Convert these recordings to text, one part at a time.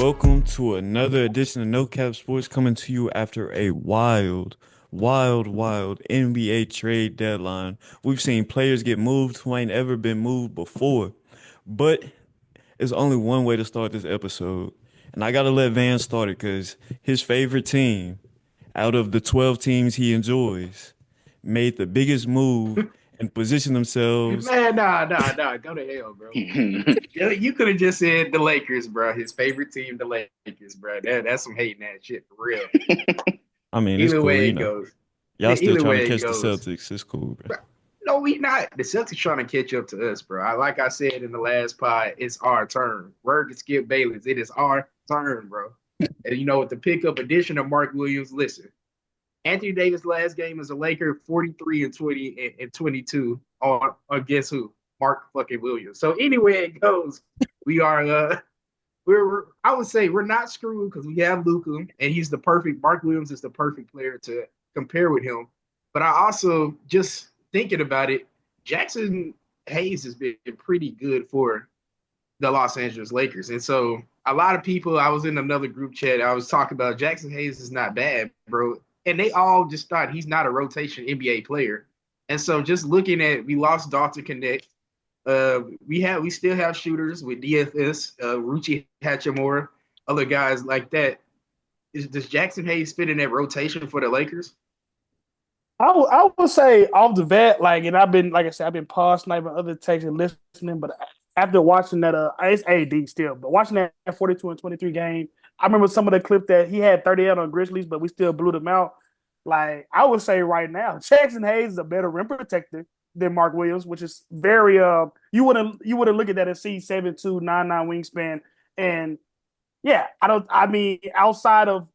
Welcome to another edition of No Cap Sports coming to you after a wild NBA trade deadline. We've seen players get moved who ain't ever been moved before. But there's only one way to start this episode. And I gotta let Van start it because his favorite team out of the 12 teams he enjoys made the biggest move and positioned themselves. Man, nah. Go to hell, bro. You could have just said the Lakers, bro. His favorite team, the Lakers, bro. That's some hating that shit for real. I mean, it's Either cool, way you it know. goes. Y'all still Either trying to way it catch the goes. Celtics. It's cool, bro. Bro, no, we not. The Celtics trying to catch up to us, bro. Like I said in the last pod, it's our turn. Word to Skip Bayless. It is our turn, bro. And you know, with the pickup addition of Mark Williams, listen. Anthony Davis' last game as a Laker, 43 and 20 and 22 on guess who? Mark fucking Williams. So anyway it goes, we are we're I would say we're not screwed because we have Luka and he's the perfect Mark Williams is the perfect player to compare with him. But I also just thinking about it, Jackson Hayes has been pretty good for the Los Angeles Lakers. And so a lot of people, I was in another group chat, I was talking about Jackson Hayes is not bad, bro. And they all just thought he's not a rotation NBA player. And so just looking at, we lost Dalton Connect. We still have shooters with DFS, Ruchi Hachimura, other guys like that. Does Jackson Hayes fit in that rotation for the Lakers? I would say off the bat, like, and I've been, like I said, I've been pause sniping other takes and listening, but after watching that, it's AD still, but watching that 42 and 23 game, I remember some of the clip that he had 38 on Grizzlies, but we still blew them out. Like, I would say right now, Jackson Hayes is a better rim protector than Mark Williams, which is very, you wouldn't look at that and see 7'2", 9'9" wingspan. And yeah, I mean, outside of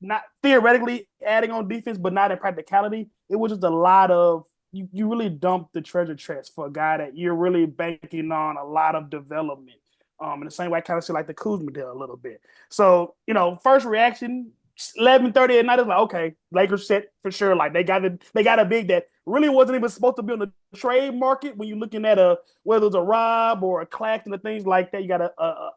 not theoretically adding on defense, but not in practicality, it was just a lot of you really dumped the treasure chest for a guy that you're really banking on a lot of development. In the same way I kind of see like the Kuzma deal a little bit. So, first reaction, 11:30 at night is like, okay, Lakers set for sure. Like they got a big that really wasn't even supposed to be on the trade market when you're looking at whether it's a Rob or a Claxton and things like that. You got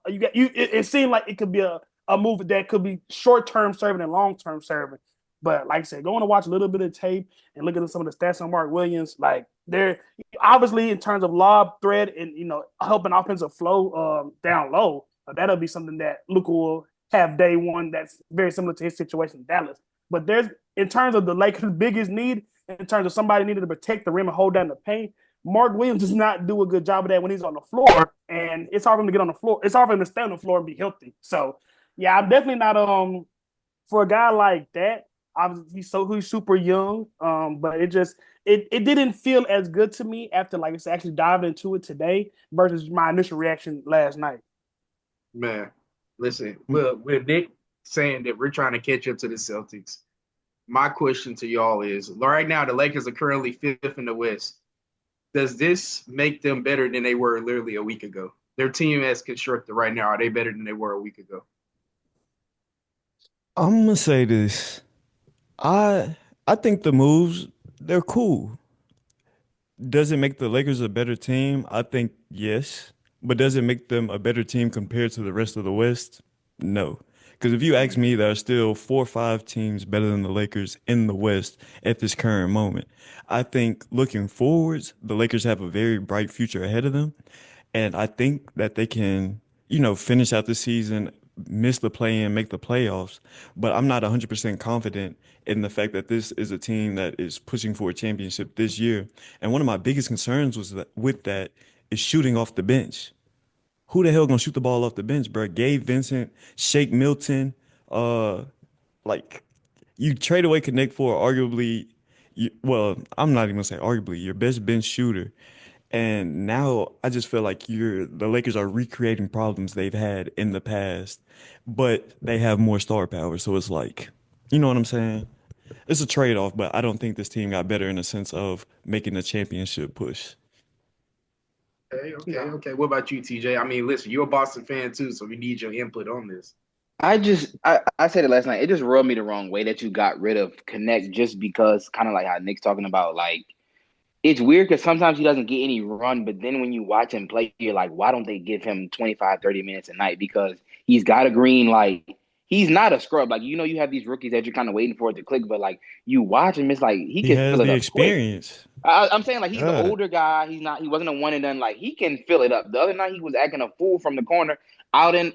it seemed like it could be a move that could be short term serving and long term serving. But like I said, going to watch a little bit of tape and look at some of the stats on Mark Williams, like they're obviously in terms of lob threat and helping offensive flow down low. That'll be something that Luka will have day one. That's very similar to his situation in Dallas. But there's in terms of the Lakers' biggest need, in terms of somebody needing to protect the rim and hold down the paint, Mark Williams does not do a good job of that when he's on the floor, and it's hard for him to get on the floor. It's hard for him to stay on the floor and be healthy. So, yeah, I'm definitely not for a guy like that. Obviously, he's super young, but it didn't feel as good to me after, like I said, actually diving into it today versus my initial reaction last night. Man, listen, well, with Nick saying that we're trying to catch up to the Celtics, my question to y'all is right now the Lakers are currently fifth in the West. Does this make them better than they were literally a week ago? Their team as constructed right now, are they better than they were a week ago? I'm gonna say this. I think the moves they're cool. Does it make the Lakers a better team? I think yes. But does it make them a better team compared to the rest of the West? No. Because if you ask Mm, me, there are still 4 or 5 teams better than the Lakers in the West at this current moment. I think looking forwards, the Lakers have a very bright future ahead of them. And I think that they can, finish out the season, miss the play in, make the playoffs. But I'm not 100% confident in the fact that this is a team that is pushing for a championship this year. And one of my biggest concerns was that with that is shooting off the bench. Who the hell gonna shoot the ball off the bench, bro? Gabe Vincent, Shake Milton, uh, like you trade away Connect for arguably, well, I'm not even gonna say arguably your best bench shooter, and now I just feel like the Lakers are recreating problems they've had in the past, but they have more star power, so it's like, you know what I'm saying? It's a trade-off, but I don't think this team got better in the sense of making a championship push. Yeah. okay. What about you, TJ? I mean, listen, you're a Boston fan too, so we need your input on this. I said it last night. It just rubbed me the wrong way that you got rid of Connect just because kind of like how Nick's talking about like it's weird because sometimes he doesn't get any run, but then when you watch him play, you're like, why don't they give him 25, 30 minutes a night? Because he's got a green, like, he's not a scrub. Like, you have these rookies that you're kind of waiting for it to click, but like, you watch him, it's like he He can has fill it the up quick. experience. I'm saying like he's an God, older guy. He wasn't a one and done. Like he can fill it up. The other night he was acting a fool from the corner out in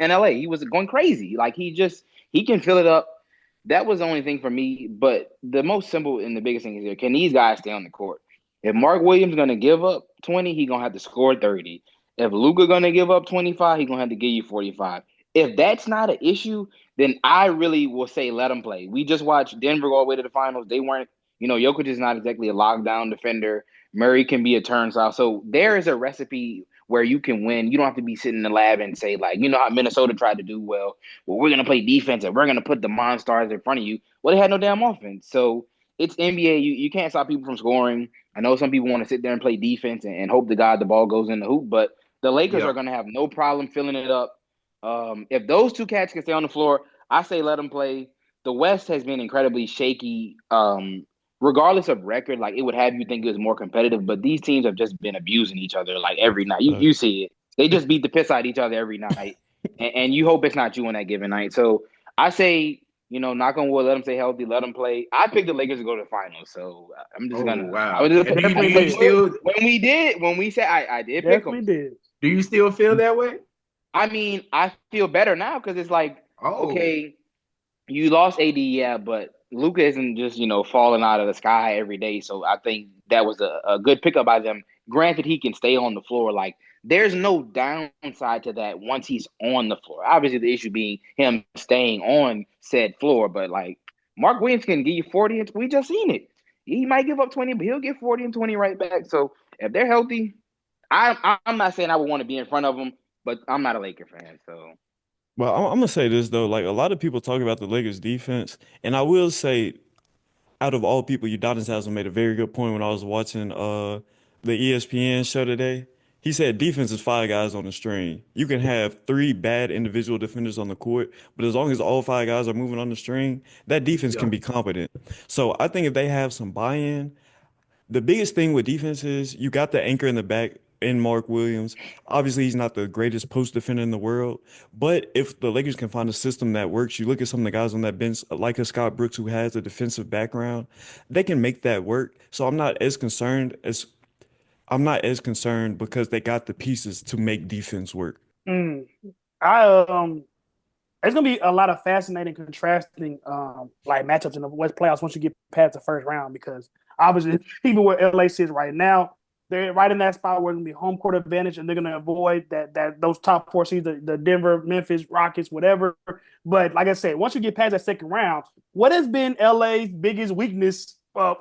LA. He was going crazy. Like he can fill it up. That was the only thing for me. But the most simple and the biggest thing is here: can these guys stay on the court? If Mark Williams gonna give up 20, he gonna have to score 30. If Luka gonna give up 25, he gonna have to give you 45. If that's not an issue, then I really will say let him play. We just watched Denver go all the way to the finals. They weren't Jokic is not exactly a lockdown defender. Murray can be a turnstile. So there is a recipe where you can win. You don't have to be sitting in the lab and say, like, how Minnesota tried to do well, we're going to play defense and we're going to put the Monstars in front of you. Well, they had no damn offense. So it's NBA. You can't stop people from scoring. I know some people want to sit there and play defense and hope to God the ball goes in the hoop, but the Lakers Yeah. are going to have no problem filling it up. If those two cats can stay on the floor, I say let them play. The West has been incredibly shaky. Regardless of record, like it would have you think it was more competitive, but these teams have just been abusing each other like every night. You facts. see it. They just beat the piss out of each other every night. And you hope it's not you on that given night. So I say, knock on wood, let them stay healthy, let them play. I picked the Lakers to go to the finals. So I'm just Oh gonna I wow. was just And do Definitely you did. still when we said I did pick them. Definitely did. feel that way? I mean, I feel better now because it's like, Oh, okay, you lost AD, yeah, but Luka isn't just falling out of the sky every day. So I think that was a good pickup by them. Granted, he can stay on the floor. Like there's no downside to that once he's on the floor. Obviously, the issue being him staying on said floor. But like Mark Williams can give you 40, and we just seen it. He might give up 20, but he'll get 40 and 20 right back. So if they're healthy, I'm not saying I would want to be in front of them, but I'm not a Laker fan, so. Well, I'm gonna say this though, like a lot of people talk about the Lakers defense, and I will say, out of all people, Udonis Haslam made a very good point when I was watching the ESPN show today. He said defense is five guys on the string. You can have three bad individual defenders on the court, but as long as all five guys are moving on the string, that defense yeah. can be competent. So I think if they have some buy-in, the biggest thing with defense is you got the anchor in the back in Mark Williams. Obviously, he's not the greatest post defender in the world, but if the Lakers can find a system that works, you look at some of the guys on that bench, like a Scott Brooks who has a defensive background, they can make that work. So I'm not as concerned because they got the pieces to make defense work. Mm. I It's gonna be a lot of fascinating, contrasting like matchups in the West playoffs once you get past the first round because obviously even where LA sits right now, they're right in that spot where it's gonna be home court advantage and they're gonna avoid that those top four seeds, the Denver, Memphis, Rockets, whatever. But like I said, once you get past that second round, what has been LA's biggest weakness,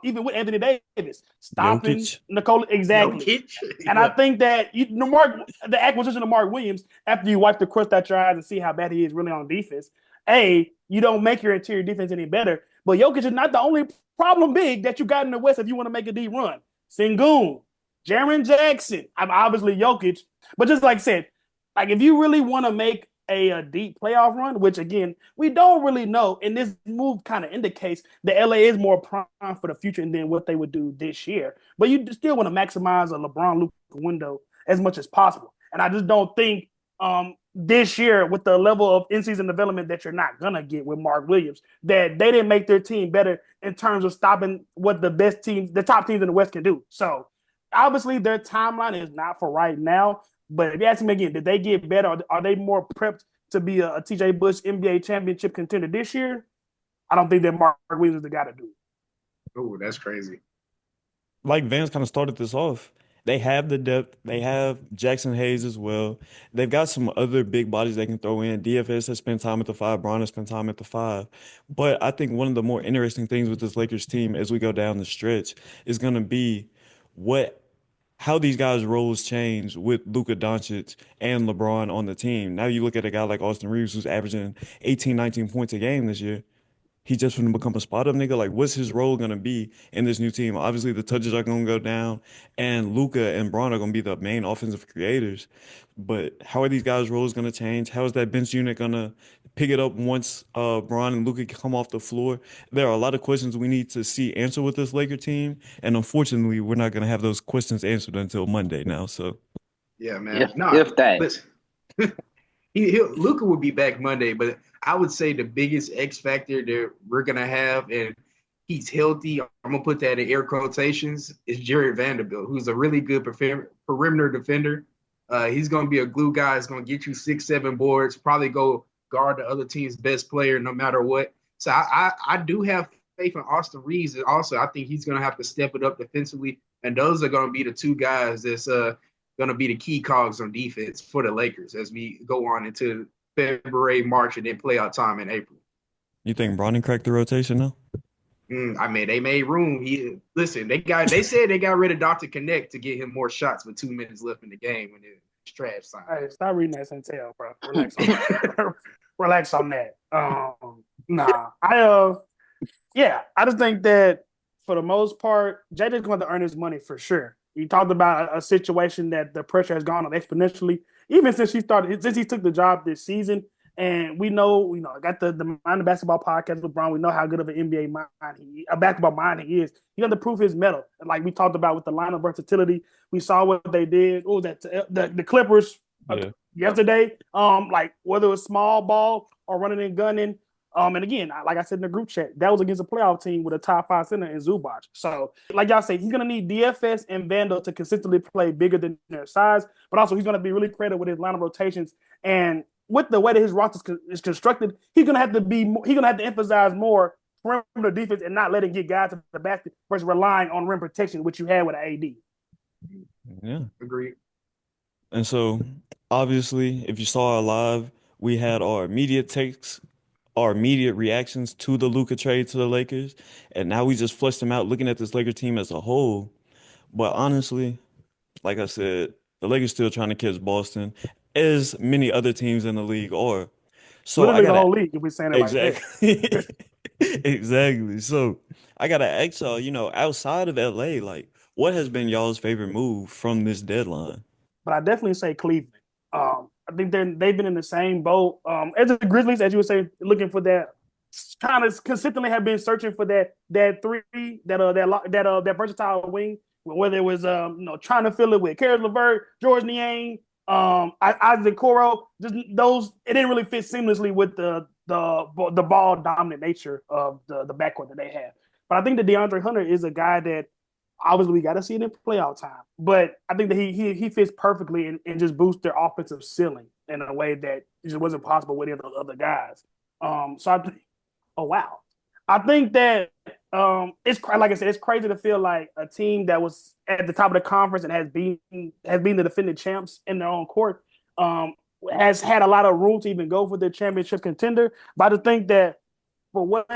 even with Anthony Davis, stopping Jokic, Nikola exactly. Jokic. And I Yeah. think that the acquisition of Mark Williams, after you wipe the crust out your eyes and see how bad he is really on defense, you don't make your interior defense any better. But Jokic is not the only problem big that you got in the West if you want to make a deep run. Sengun, Jaren Jackson, I'm obviously Jokic, but just like I said, like if you really want to make a deep playoff run, which again we don't really know, and this move kind of indicates that LA is more prime for the future than what they would do this year. But you still want to maximize a LeBron Luka window as much as possible, and I just don't think this year with the level of in-season development that you're not gonna get with Mark Williams, that they didn't make their team better in terms of stopping what the top teams in the West can do. So obviously their timeline is not for right now. But if you ask me again, did they get better? Are they more prepped to be a TJ Bush NBA championship contender this year? I don't think that Mark Williams is the guy to do it. Oh, that's crazy. like Vance kind of started this off. They have the depth. They have Jackson Hayes as well. They've got some other big bodies they can throw in. DFS has spent time at the five. Bron has spent time at the five. But I think one of the more interesting things with this Lakers team as we go down the stretch is going to be what how these guys' roles change with Luka Doncic and LeBron on the team. Now you look at a guy like Austin Reeves who's averaging 18, 19 points a game this year. he just gonna become a spot up nigga? Like, what's his role gonna be in this new team? Obviously, the touches are gonna go down, and Luka and Braun are gonna be the main offensive creators. But how are these guys' roles gonna change? How is that bench unit gonna pick it up once Braun and Luka come off the floor? There are a lot of questions we need to see answered with this Laker team, and unfortunately, we're not gonna have those questions answered until Monday now. So Yeah, man. No, if that. listen. Luca will be back Monday, but I would say the biggest X factor that we're gonna have, and he's healthy. I'm gonna put that in air quotations. Is Jared Vanderbilt, who's a really good perimeter defender. He's gonna be a glue guy. He's gonna get you 6, 7 boards. Probably go guard the other team's best player no matter what. So I do have faith in Austin Reeves. And also, I think he's gonna have to step it up defensively. And those are gonna be the two guys that's going to be the key cogs on defense for the Lakers as we go on into February, March, and then playoff time in April. you think Bronny cracked the rotation now? I mean, they made room. They said they got rid of Dr. Connect to get him more shots with 2 minutes left in the game when it's trash sign. Hey, stop reading that Santel, bro. Relax on that. Relax on that. Nah, I just think that for the most part, JJ's going to earn his money for sure. You talked about a situation that the pressure has gone up exponentially, even since he took the job this season. And we know, got the Mind of Basketball podcast with Brown. We know how good of an NBA mind a basketball mind he is. He got to prove his mettle. Like we talked about with the line of versatility, we saw what they did. What was that? The Clippers yesterday. Like whether it was small ball or running and gunning. And again, like I said in the group chat, that was against a playoff team with a top 5 center in Zubac. So, like y'all say, he's going to need DFS and Vandal to consistently play bigger than their size, but also he's going to be really creative with his line of rotations. And with the way that his roster is constructed, he's going to have to emphasize more perimeter defense and not letting get guys to the basket versus relying on rim protection, which you had with AD. Yeah. Agreed. And so, obviously, if you saw our live, we had our immediate takes, our immediate reactions to the Luka trade to the Lakers, and now we just flushed them out looking at this Laker team as a whole. But honestly, like I said, the Lakers still trying to catch Boston, as many other teams in the league are. So I Literally the gotta whole league, if we're saying it like that. exactly exactly. So I gotta ask y'all, outside of LA, like what has been y'all's favorite move from this deadline? But I definitely say Cleveland. I think they've been in the same boat as the Grizzlies, as you would say, looking for that. Kind of consistently have been searching for that three, that versatile wing. Whether it was trying to fill it with Karis LeVert, George Niang, Isaac Coro, just those. It didn't really fit seamlessly with the ball dominant nature of the backcourt that they have. But I think that DeAndre Hunter is a guy that obviously we got to see it in playoff time. But I think that he fits perfectly and just boosts their offensive ceiling in a way that just wasn't possible with any of those other guys. So I think, oh wow, I think that it's like I said, it's crazy to feel like a team that was at the top of the conference and has been the defending champs in their own court has had a lot of room to even go for the championship contender. But I think that for what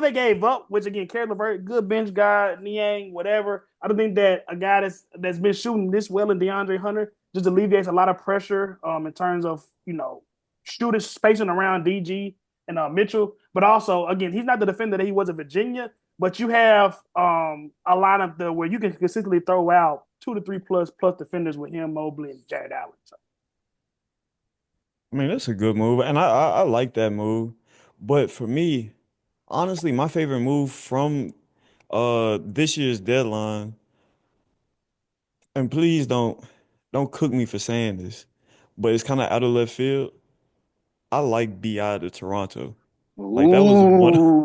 they gave up, which again, Karis LeVert, good bench guy, Niang, whatever. I don't think that a guy that's been shooting this well in DeAndre Hunter just alleviates a lot of pressure in terms of shooting spacing around DG and Mitchell. But also, again, he's not the defender that he was at Virginia. But you have a lineup where you can consistently throw out 2 to 3 plus defenders with him, Mobley, and Jared Allen. So. I mean, that's a good move, and I like that move. But for me, honestly, my favorite move from this year's deadline, and please don't cook me for saying this, but it's kind of out of left field. I like BI to Toronto. Like that was one of Ooh.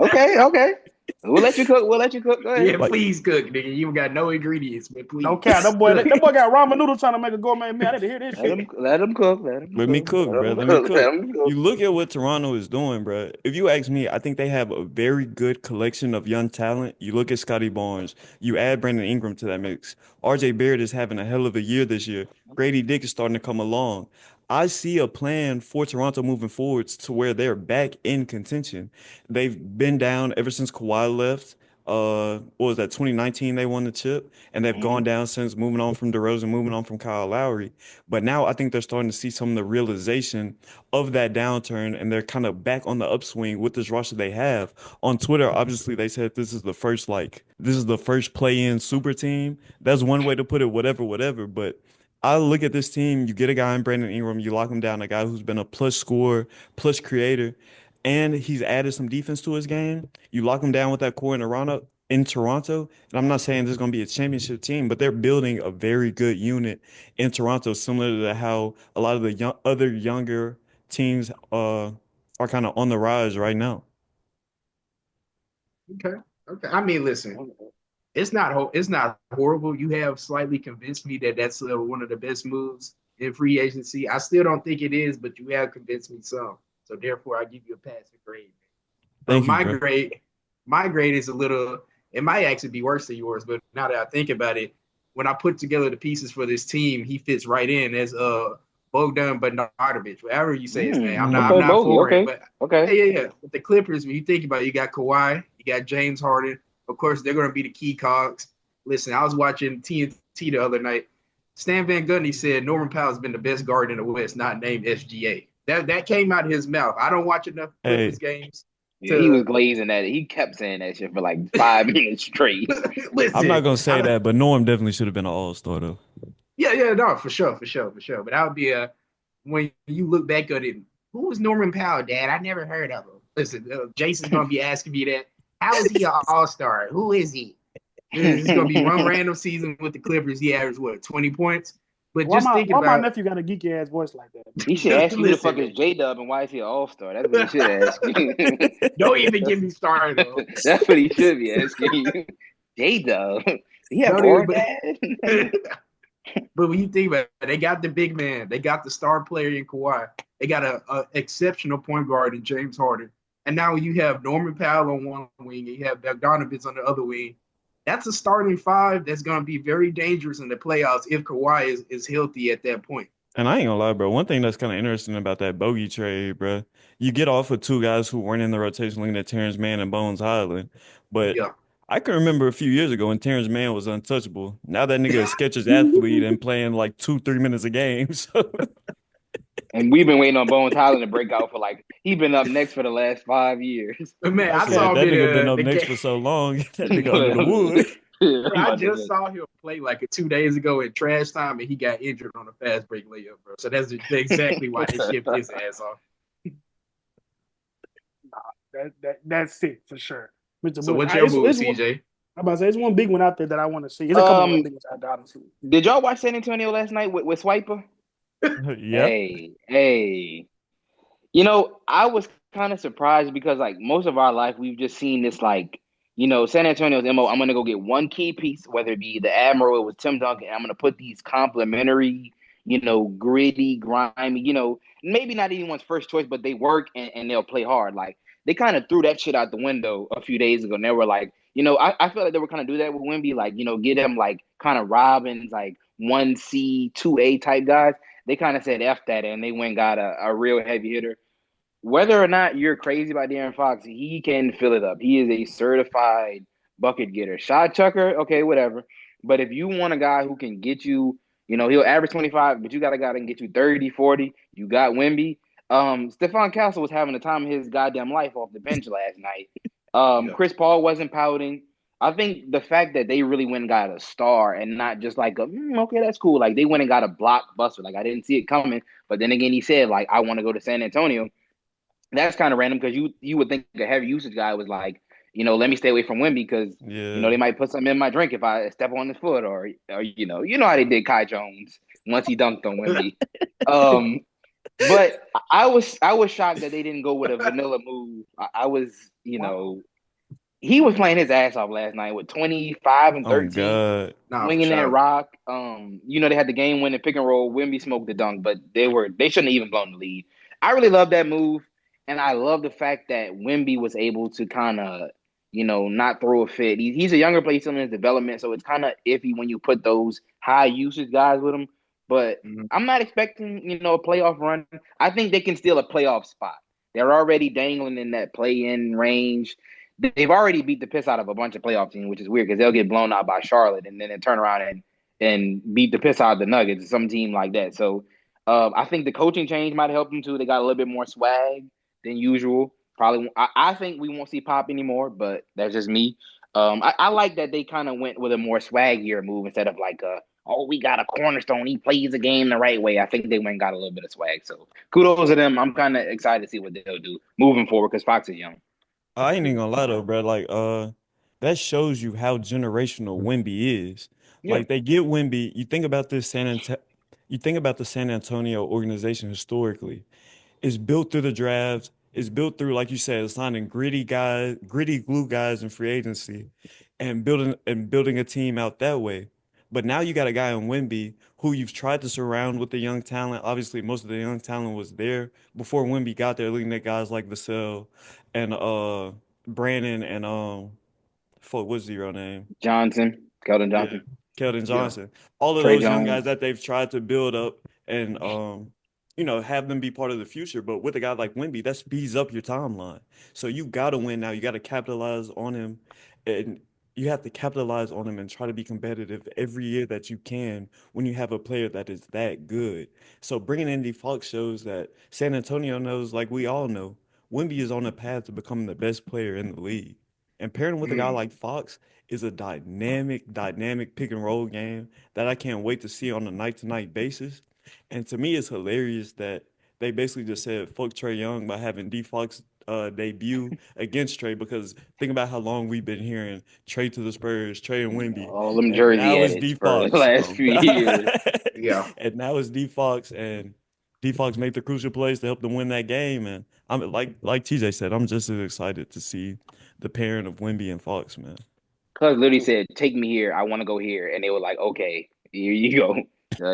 Okay. We'll let you cook. Go ahead. Yeah, please cook, nigga. You got no ingredients, but please. No cap. That boy got ramen noodles trying to make a gourmet meal. I need to hear this shit. Let him cook. Let me cook, bro. Let me cook. You look at what Toronto is doing, bro. If you ask me, I think they have a very good collection of young talent. You look at Scotty Barnes. You add Brandon Ingram to that mix. RJ Barrett is having a hell of a year this year. Grady Dick is starting to come along. I see a plan for Toronto moving forwards to where they're back in contention. They've been down ever since Kawhi left. what was that, 2019 they won the chip, and they've gone Mhm. down since, moving on from DeRozan, moving on from Kyle Lowry. But now I think they're starting to see some of the realization of that downturn, and they're kind of back on the upswing with this roster they have. On Twitter, obviously they said this is the first play-in super team. That's one way to put it, whatever, whatever. But I look at this team, you get a guy in Brandon Ingram, you lock him down, a guy who's been a plus scorer, plus creator, and he's added some defense to his game. You lock him down with that core in Toronto, and I'm not saying this is going to be a championship team, but they're building a very good unit in Toronto, similar to how a lot of the other younger teams are kind of on the rise right now. Okay. Okay. I mean, listen, it's not horrible. You have slightly convinced me that that's one of the best moves in free agency. I still don't think it is, but you have convinced me some. So therefore, I give you a passing grade. Thank you, My bro. grade, my grade is a little. It might actually be worse than yours, but now that I think about it, when I put together the pieces for this team, he fits right in as Bogdan Bogdanovic, whatever you say his name. I'm Okay, not Bogey. for it, Okay, but okay. yeah. With the Clippers, when you think about it, you got Kawhi, you got James Harden. Of course, they're going to be the key cogs. Listen, I was watching TNT the other night. Stan Van Gundy said Norman Powell has been the best guard in the West, not named SGA. That came out of his mouth. I don't watch enough Clippers Hey, games Yeah, he was to glazing at it. He kept saying that shit for like 5 minutes straight. I'm not listen. gonna say that, but Norm definitely should have been an all-star though. Yeah, no, for sure. But that would be a when you look back at it. Who was Norman Powell, Dad? I never heard of him. Listen, Jason's gonna be asking me that. How is he an All Star? Who is he? This is gonna be one random season with the Clippers. He averaged what 20 points. But Why just my think why my about nephew got a geeky ass voice like that? He should ask you who the listen, fuck man. is J Dub and why is he an All Star? That's what he should ask you. Don't even get me started though. That's what he should be asking you. J Dub. He have Don't even board but, dad? but when you think about it, they got the big man, they got the star player in Kawhi, they got a exceptional point guard in James Harden. And now you have Norman Powell on one wing and you have Bogdanovich on the other wing. That's a starting five that's going to be very dangerous in the playoffs if Kawhi is healthy at that point. And I ain't gonna lie, bro. One thing that's kind of interesting about that bogey trade, bro, you get off with two guys who weren't in the rotation, looking at Terrence Mann and Bones Highland. But Yeah. I can remember a few years ago when Terrence Mann was untouchable. Now that nigga is Skechers athlete and playing like 2, 3 minutes a game. So And we've been waiting on Bones Highland to break out for like he's been up next for the last 5 years. But man, I Okay. shit, saw him that in nigga been up the next game. for so long. That nigga under the wood. I'm Bro, I about to just say, saw him play like 2 days ago in trash time, and he got injured on a fast break layup, bro. So that's exactly why they shipped his ass off. That's it for sure. Mr. So Bush. what's your move, It's one. CJ? I'm about to say it's one big one out there that I want to see. It's a couple of um, big ones out there, honestly. did y'all watch San Antonio last night with Swiper? Yep. Hey. You know, I was kind of surprised because like most of our life we've just seen this like, San Antonio's MO, I'm gonna go get one key piece, whether it be the Admiral, it was Tim Duncan, I'm gonna put these complementary, gritty, grimy, maybe not anyone's first choice, but they work and they'll play hard. Like they kind of threw that shit out the window a few days ago. And they were like, I feel like they were kind of do that with Wimby, like, get him like kind of Robins, like 1C, 2A type guys. They kind of said F that and they went and got a real heavy hitter. Whether or not you're crazy about De'Aaron Fox, he can fill it up. He is a certified bucket getter. Shot chucker, okay, whatever. But if you want a guy who can get you, he'll average 25, but you got a guy that can get you 30, 40. You got Wimby. Stephon Castle was having the time of his goddamn life off the bench last night. Yeah. Chris Paul wasn't pouting. I think the fact that they really went and got a star and not just like okay, that's cool. Like they went and got a blockbuster. Like I didn't see it coming. But then again, he said like I want to go to San Antonio. That's kind of random because you would think a heavy usage guy was like, let me stay away from Wimby because Yeah. they might put something in my drink if I step on his foot or how they did Kai Jones once he dunked on Wimby. Um, but I was shocked that they didn't go with a vanilla move. I was he was playing his ass off last night with 25 and Oh 13, God. Nah, for swinging that sure. rock. They had the game winning pick and roll. Wimby smoked the dunk, but they shouldn't have even blown the lead. I really love that move, and I love the fact that Wimby was able to kind of, not throw a fit. He's a younger player still in his development, so it's kind of iffy when you put those high usage guys with him. But Mhm. I'm not expecting, a playoff run. I think they can steal a playoff spot. They're already dangling in that play-in range. they've already beat the piss out of a bunch of playoff teams, which is weird because they'll get blown out by Charlotte and then they turn around and beat the piss out of the Nuggets, some team like that. So I think the coaching change might help them too. They got a little bit more swag than usual. Probably, I think we won't see Pop anymore, but that's just me. I like that they kind of went with a more swaggier move instead of like oh, we got a cornerstone. He plays the game the right way. I think they went and got a little bit of swag. So kudos to them. I'm kind of excited to see what they'll do moving forward because Fox is young. I ain't even gonna lie though, bro. Like, that shows you how generational Wemby is. Yeah. Like, they get Wemby. You think about the San Antonio organization historically. It's built through the drafts. It's built through, like you said, signing gritty guys, gritty glue guys in free agency, and building a team out that way. But now you got a guy in Wemby who you've tried to surround with the young talent. Obviously, most of the young talent was there before Wemby got there, looking at guys like Vassell and Brandon and fuck, what's his real name? Johnson, Keldon Yeah, Johnson, Keldon Yeah. Johnson. All of Trey those young guys Jones. that they've tried to build up and have them be part of the future. But with a guy like Wemby, that speeds up your timeline. So you gotta win now. You gotta capitalize on him, and you have to capitalize on him and try to be competitive every year that you can when you have a player that is that good. So bringing in D Fox shows that San Antonio knows, like we all know, Wemby is on the path to becoming the best player in the league. And pairing with a guy Mm. like Fox is a dynamic pick and roll game that I can't wait to see on a night to night basis. And to me, it's hilarious that they basically just said fuck Trey Young by having D Fox debut against Trey because think about how long we've been hearing Trey to the Spurs, Trey and Wemby, All them and jersey now it's edits D for the Fox. last few years. Yeah. And now it's D Fox, and D Fox made the crucial plays to help them win that game. And I'm like TJ said, I'm just as excited to see the pairing of Wemby and Fox, man. Cuz literally said, "Take me here. I want to go here," and they were like, "Okay, here you go."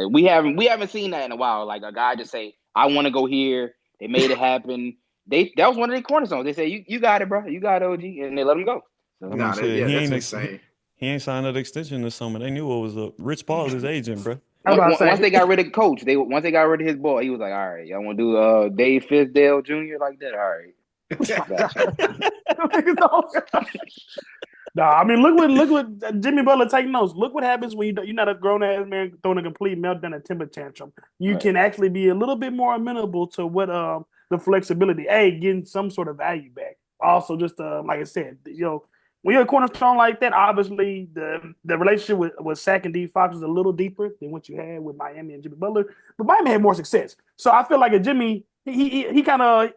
We haven't seen that in a while. Like a guy just say, "I want to go here." They made it happen. That was one of their cornerstones. They said, "You got it, bro. You got it, OG," and they let him go. I So mean, Nah, shit, that's insane. he ain't signed that extension this summer. They knew what was up. Rich Paul is his agent, bro. I was about to once say, they got rid of coach, once they got rid of his boy, he was like, "All right, y'all want to do Dave Fizdale Jr. like that? All right, gotcha." no, I mean, look what Jimmy Butler take notes. Look what happens when you're not a grown ass man throwing a complete meltdown and temper tantrum. You Right. can actually be a little bit more amenable to what the flexibility, getting some sort of value back. Also, just like I said, when you're a cornerstone like that, obviously the relationship with Sack and D Fox is a little deeper than what you had with Miami and Jimmy Butler, but Miami had more success. So I feel like a Jimmy, he kind of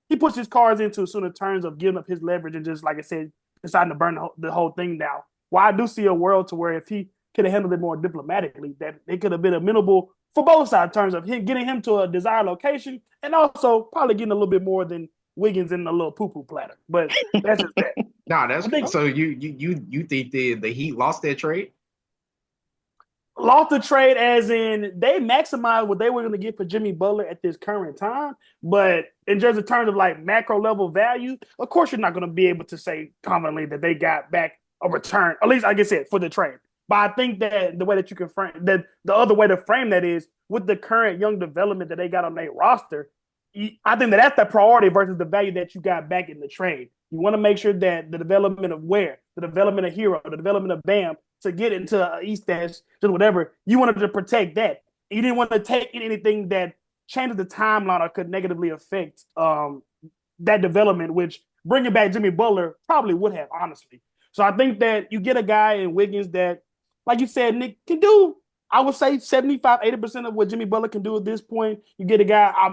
he puts his cards into sort of terms of giving up his leverage and just like I said, deciding to burn the whole thing down. Well, I do see a world to where if he could have handled it more diplomatically, that it could have been amenable for both sides in terms of him getting him to a desired location and also probably getting a little bit more than Wiggins in a little poo-poo platter. But that's just that. Nah, that's I think so you think the Heat lost that trade? lost the trade as in they maximized what they were going to get for Jimmy Butler at this current time. But in just in terms of like macro level value, of course you're not going to be able to say confidently that they got back a return, at least like I said, for the trade. But I think that the way that you can frame that the other way to frame that is with the current young development that they got on their roster, I think that that's the priority versus the value that you got back in the trade. You want to make sure that the development of the development of Hero, the development of Bam to get into East Dash, just whatever, you wanted to protect that. You didn't want to take anything that changes the timeline or could negatively affect that development, which bringing back Jimmy Butler probably would have, honestly. So I think that you get a guy in Wiggins that, like you said, Nick, can do, I would say 75, 80% of what Jimmy Butler can do at this point. You get a guy, I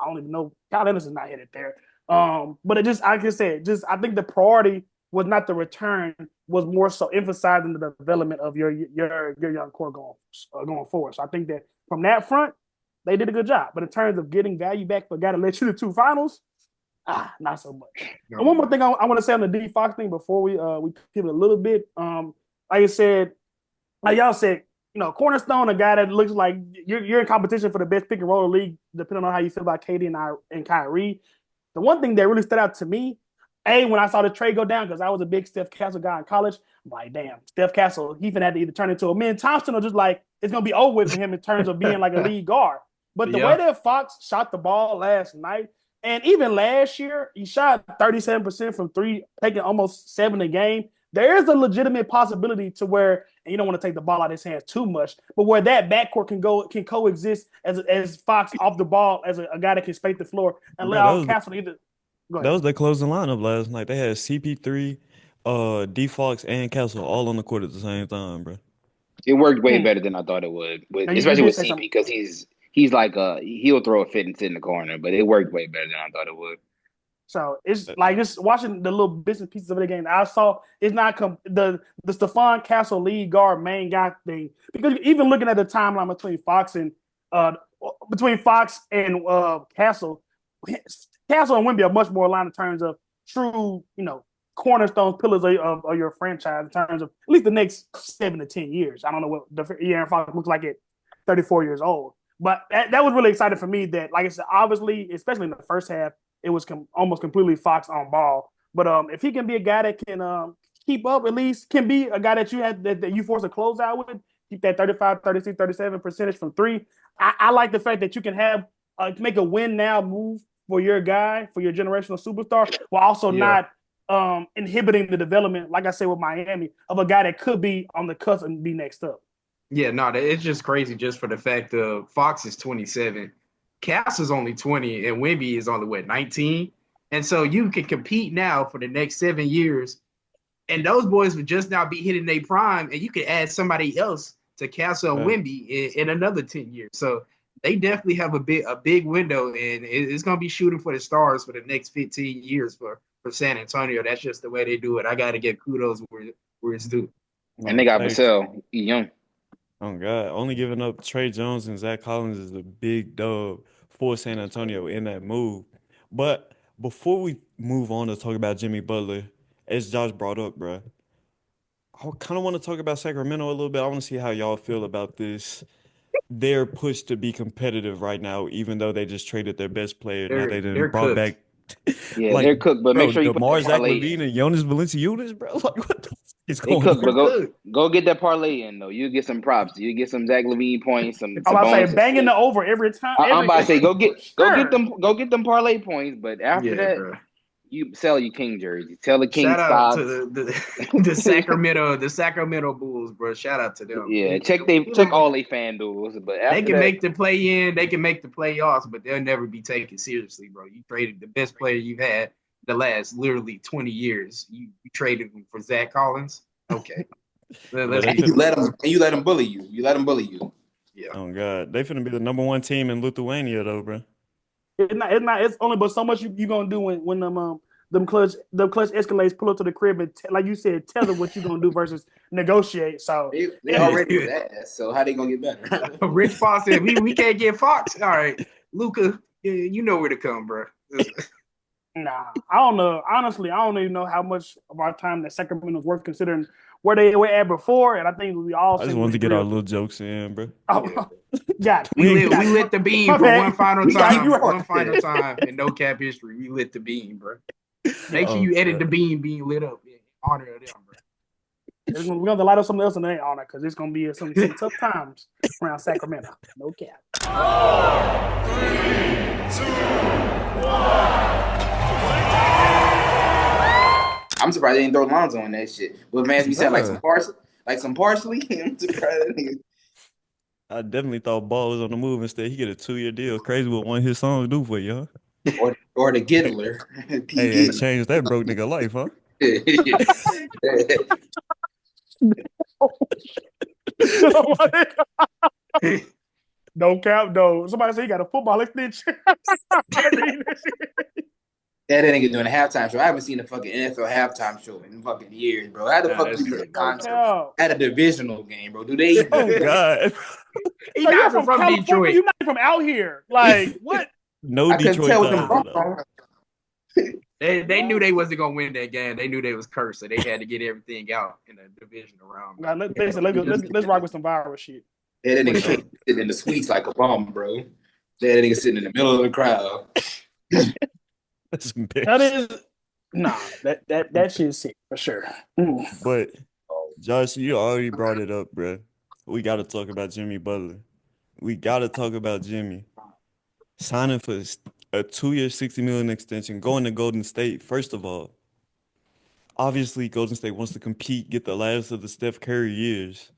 don't even know, Kyle Anderson's not headed there. But it just, like I said, I think the priority was not the return, was more so emphasizing the development of your young core going forward. So I think that from that front, they did a good job. But in terms of getting value back for a guy to let you to two finals, not so much. No. And one more thing I want to say on the D Fox thing before we pivot a little bit. Like I said, like y'all said, cornerstone, a guy that looks like you're in competition for the best pick and roll league, depending on how you feel about KD and Kyrie. The one thing that really stood out to me, when I saw the trade go down, because I was a big Steph Castle guy in college, I'm like, damn, Steph Castle, he finna have to either turn into a Ben Thompson or just like it's gonna be over with for him in terms of being like a lead guard. But the way that Fox shot the ball last night, And even last year, he shot 37% from three, taking almost 7 a game. There is a legitimate possibility to where, and you don't want to take the ball out of his hands too much, but where that backcourt can coexist as Fox off the ball as a guy that can space the floor and Bro, allow Castle to either go that ahead. was the closing lineup last night. They had CP3, D Fox, and Castle all on the court at the same time, bro. It worked way Hmm. better than I thought it would, Now, you especially did with say CP something. because he's like he'll throw a fit and sit in the corner, but it worked way better than I thought it would. So it's like just watching the little bits and pieces of the game. I saw it's not the Stephon Castle lead guard main guy thing because even looking at the timeline uh between Fox and Castle, Castle and Wemby are much more aligned in terms of true cornerstones pillars of your franchise in terms of at least the next 7 to 10 years. I don't know what the Aaron Fox looks like at 34 years old, but that was really exciting for me. That like I said, obviously, especially in the first half it was almost completely Fox on ball. But if he can be a guy that can keep up, at least can be a guy that you had that you force a closeout with, keep that 35, 36, 37 percentage from three. I like the fact that you can have make a win now move for your guy, for your generational superstar, while also Yeah. not inhibiting the development, like I said with Miami, of a guy that could be on the cusp and be next up. Yeah, no, it's just crazy just for the fact of Fox is 27, Cass is only 20, and Wemby is only what 19. And so you can compete now for the next 7 years, and those boys would just now be hitting their prime, and you could add somebody else to Castle and Facts. Wemby in another 10 years. So they definitely have a big window, and it's gonna be shooting for the stars for the next 15 years for San Antonio. That's just the way they do it. I got to give kudos where it's due. And they No, got facts. Vassell, he young. Oh God, only giving up Trey Jones and Zach Collins is a big dub for San Antonio in that move. But before we move on to talk about Jimmy Butler, as Josh brought up, bro, I kind of want to talk about Sacramento a little bit. I want to see how y'all feel about this. Their push to be competitive right now, even though they just traded their best player. Now they done They're brought cooked. back Yeah, like, they're cooked, but make bro, sure you put that DeMar, Zach parlay LaVine, in. and Jonas Valanciunas, bro. Like, what the fuck is They going cooked, on? but They're cooked. go get that parlay in though. You get some props. You get some Zach Levine points, I'm some about to say bonus banging the assists. over every time, I'm about to say for sure. go get them parlay points. But after Yeah, that, bro. you sell your King jersey. Tell the King Shout out to stocks. the Sacramento Bulls, bro. Shout out to them. Yeah, Give check them all they fan duels. But they after can that, make the play in, they can make the playoffs, but they'll never be taken seriously, bro. You traded the best player you've had the last literally 20 years. You traded him for Zach Collins. Okay. But Let's they be You finna, let them. You let them bully you. You let them bully you. yeah. oh God, they finna be the #1 team in Lithuania though, bro. It's only but so much you gonna do when them clutch escalates pull up to the crib and like you said tell them what you gonna do versus negotiate. So They it, already was ass. So how they gonna get better? Rich Paul said we can't get Fox. All right. Luka, you know where to come, bro. nah, I don't know. Honestly, I don't even know how much of our time that Sacramento's worth considering where they were at before. And I think we all I just seem to wanted to get agree. our little jokes in, bro. Oh, got it. We We ain't lit gonna, we Got lit it. the beam My for bad. one final We got time. you One right final there. time in no cap history. We lit the beam, bro. Make sure oh you edit God. the beam being lit up in honor of them, We're gonna light up something else in their honor because it's gonna be some bro. tough times around Sacramento. No cap. I'm surprised they didn't throw Lonzo on that shit. But man, we said Bruh, like some parsley. I'm surprised that nigga. I definitely thought Ball was on the move instead. He get a 2-year deal. Crazy what one of his songs do for you, huh? Or the Giddler. Hey, PD. change that broke nigga life, huh? No cap, no. Somebody say he got a football extension. That nigga doing a halftime show. I haven't seen a fucking NFL halftime show in fucking years, bro. How the Nah, fuck that's you do a crazy. No concert cap. at a divisional game, bro? Do they even Oh play? God. He So you're not from from California. Detroit. You're not from out here. Like what? No I couldn't Detroit tell with them Thunder Nah. though. songs. They knew What? they wasn't gonna win that game. They knew they was cursed, so they had to get everything out in the division around. Nah, listen, let's go. Let's rock with some viral shit That for nigga sure. sitting in the suites like a bum, bro. That nigga sitting in the middle of the crowd. That's some That bitch. is nah. That shit's sick for sure. Mm. But Josh, you already brought it up, bro. We got to talk about Jimmy Butler. We got to talk about Jimmy signing for a 2-year, 60 million extension, going to Golden State. First of all, obviously Golden State wants to compete, get the last of the Steph Curry years.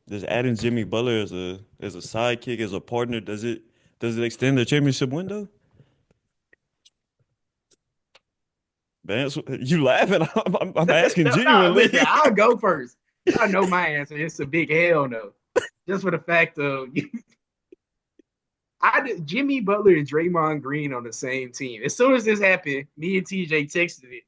Does adding Jimmy Butler as a sidekick, as a partner, does it extend the championship window? Vance, you laughing? I'm asking No, genuinely. listen, I'll go first. I know my answer. It's a big hell no. Just for the fact of Jimmy Butler and Draymond Green on the same team. As soon as this happened, me and TJ texted it.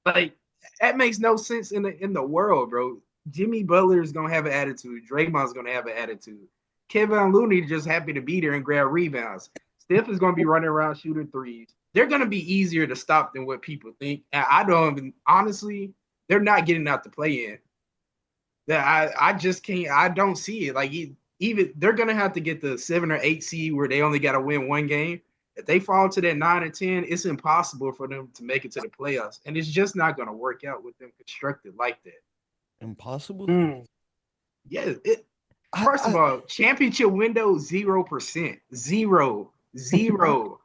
Like that makes no sense in the world, bro. Jimmy Butler is gonna have an attitude. Draymond's gonna have an attitude. Kevin Looney just happy to be there and grab rebounds. Steph is gonna be running around shooting threes. They're gonna be easier to stop than what people think. And I don't even honestly, they're not getting out to play in. That I just can't. I don't see it. Like even they're gonna have to get the 7 or 8 seed where they only got to win one game. If they fall to that 9 or 10, it's impossible for them to make it to the playoffs, and it's just not gonna work out with them constructed like that. Impossible? Yeah. First of all, championship window 0%, zero, zero.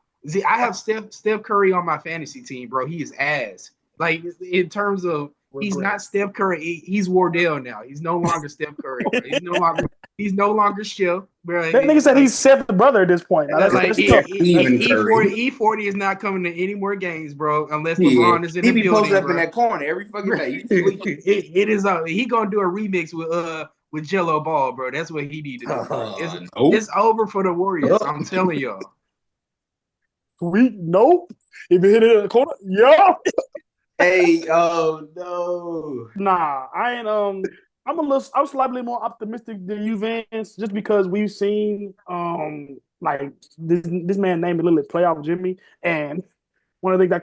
I have Steph Curry on my fantasy team, bro. He is ass. Like in terms of he's not Steph Curry. He's Wardell now. He's no longer Steph Curry. Bro. He's no longer Chef. Bro. That nigga said he's Steph's brother at this point. Now, Like E40 is not coming to any more games, bro, unless LeBron is in the building. He be posted up bro. in that corner every fucking day. It is he gonna do a remix with Jello Ball, bro. That's what he need to do. Bro. It's over for the Warriors. I'm telling y'all. Nope. If you hit it in the corner, yeah. Hey, oh no. Nah, I ain't. I'm slightly more optimistic than you, Vance, just because we've seen like this man named literally playoff Jimmy, and one of the things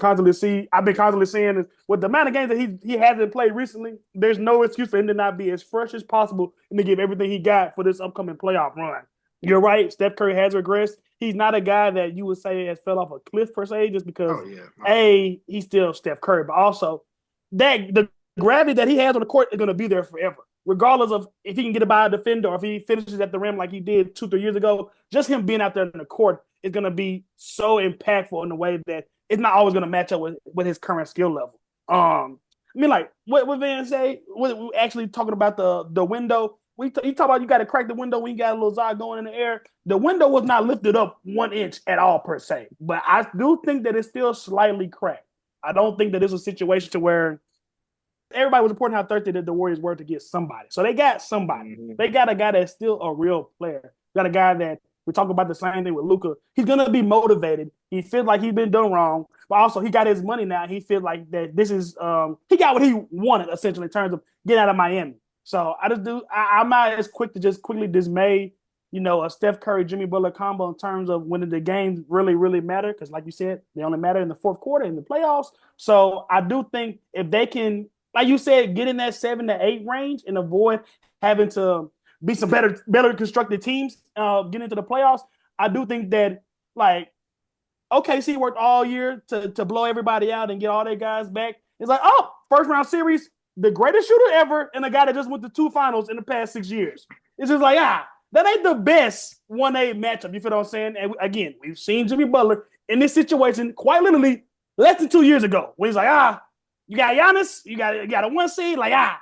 I've been constantly seeing is with the amount of games that he hasn't played recently, there's no excuse for him to not be as fresh as possible and to give everything he got for this upcoming playoff run. You're right. Steph Curry has regressed. He's not a guy that you would say has fell off a cliff per se, just because he's still Steph Curry, but also that the gravity that he has on the court is going to be there forever, regardless of if he can get by a defender or if he finishes at the rim like he did 2-3 years ago. Just him being out there in the court is going to be so impactful in a way that it's not always going to match up with his current skill level. I mean, like what Van say? We're actually talking about the window. You talk about you got to crack the window when you got a little zod going in the air. The window was not lifted up 1 inch at all per se, but I do think that it's still slightly cracked. I don't think that it's a situation to where everybody was reporting how thirsty that the Warriors were to get somebody. So they got somebody. Mm-hmm. They got a guy that's still a real player. Got a guy that we talk about the same thing with Luka. He's gonna be motivated. He feels like he's been done wrong, but also he got his money now. He feels like that this is he got what he wanted essentially in terms of getting out of Miami. So I'm not as quick to just quickly dismay, a Steph Curry, Jimmy Butler combo in terms of when the games really, really matter. Because like you said, they only matter in the fourth quarter in the playoffs. So I do think if they can, like you said, get in that 7 to 8 range and avoid having to be some better constructed teams get into the playoffs, I do think that like OKC worked all year to blow everybody out and get all their guys back. It's like, first round series, the greatest shooter ever, and a guy that just went to 2 finals in the past 6 years. It's just like, that ain't the best 1A matchup. You feel what I'm saying? And again, we've seen Jimmy Butler in this situation quite literally less than 2 years ago. When he's like, you got Giannis, you got a 1 seed, like, I'm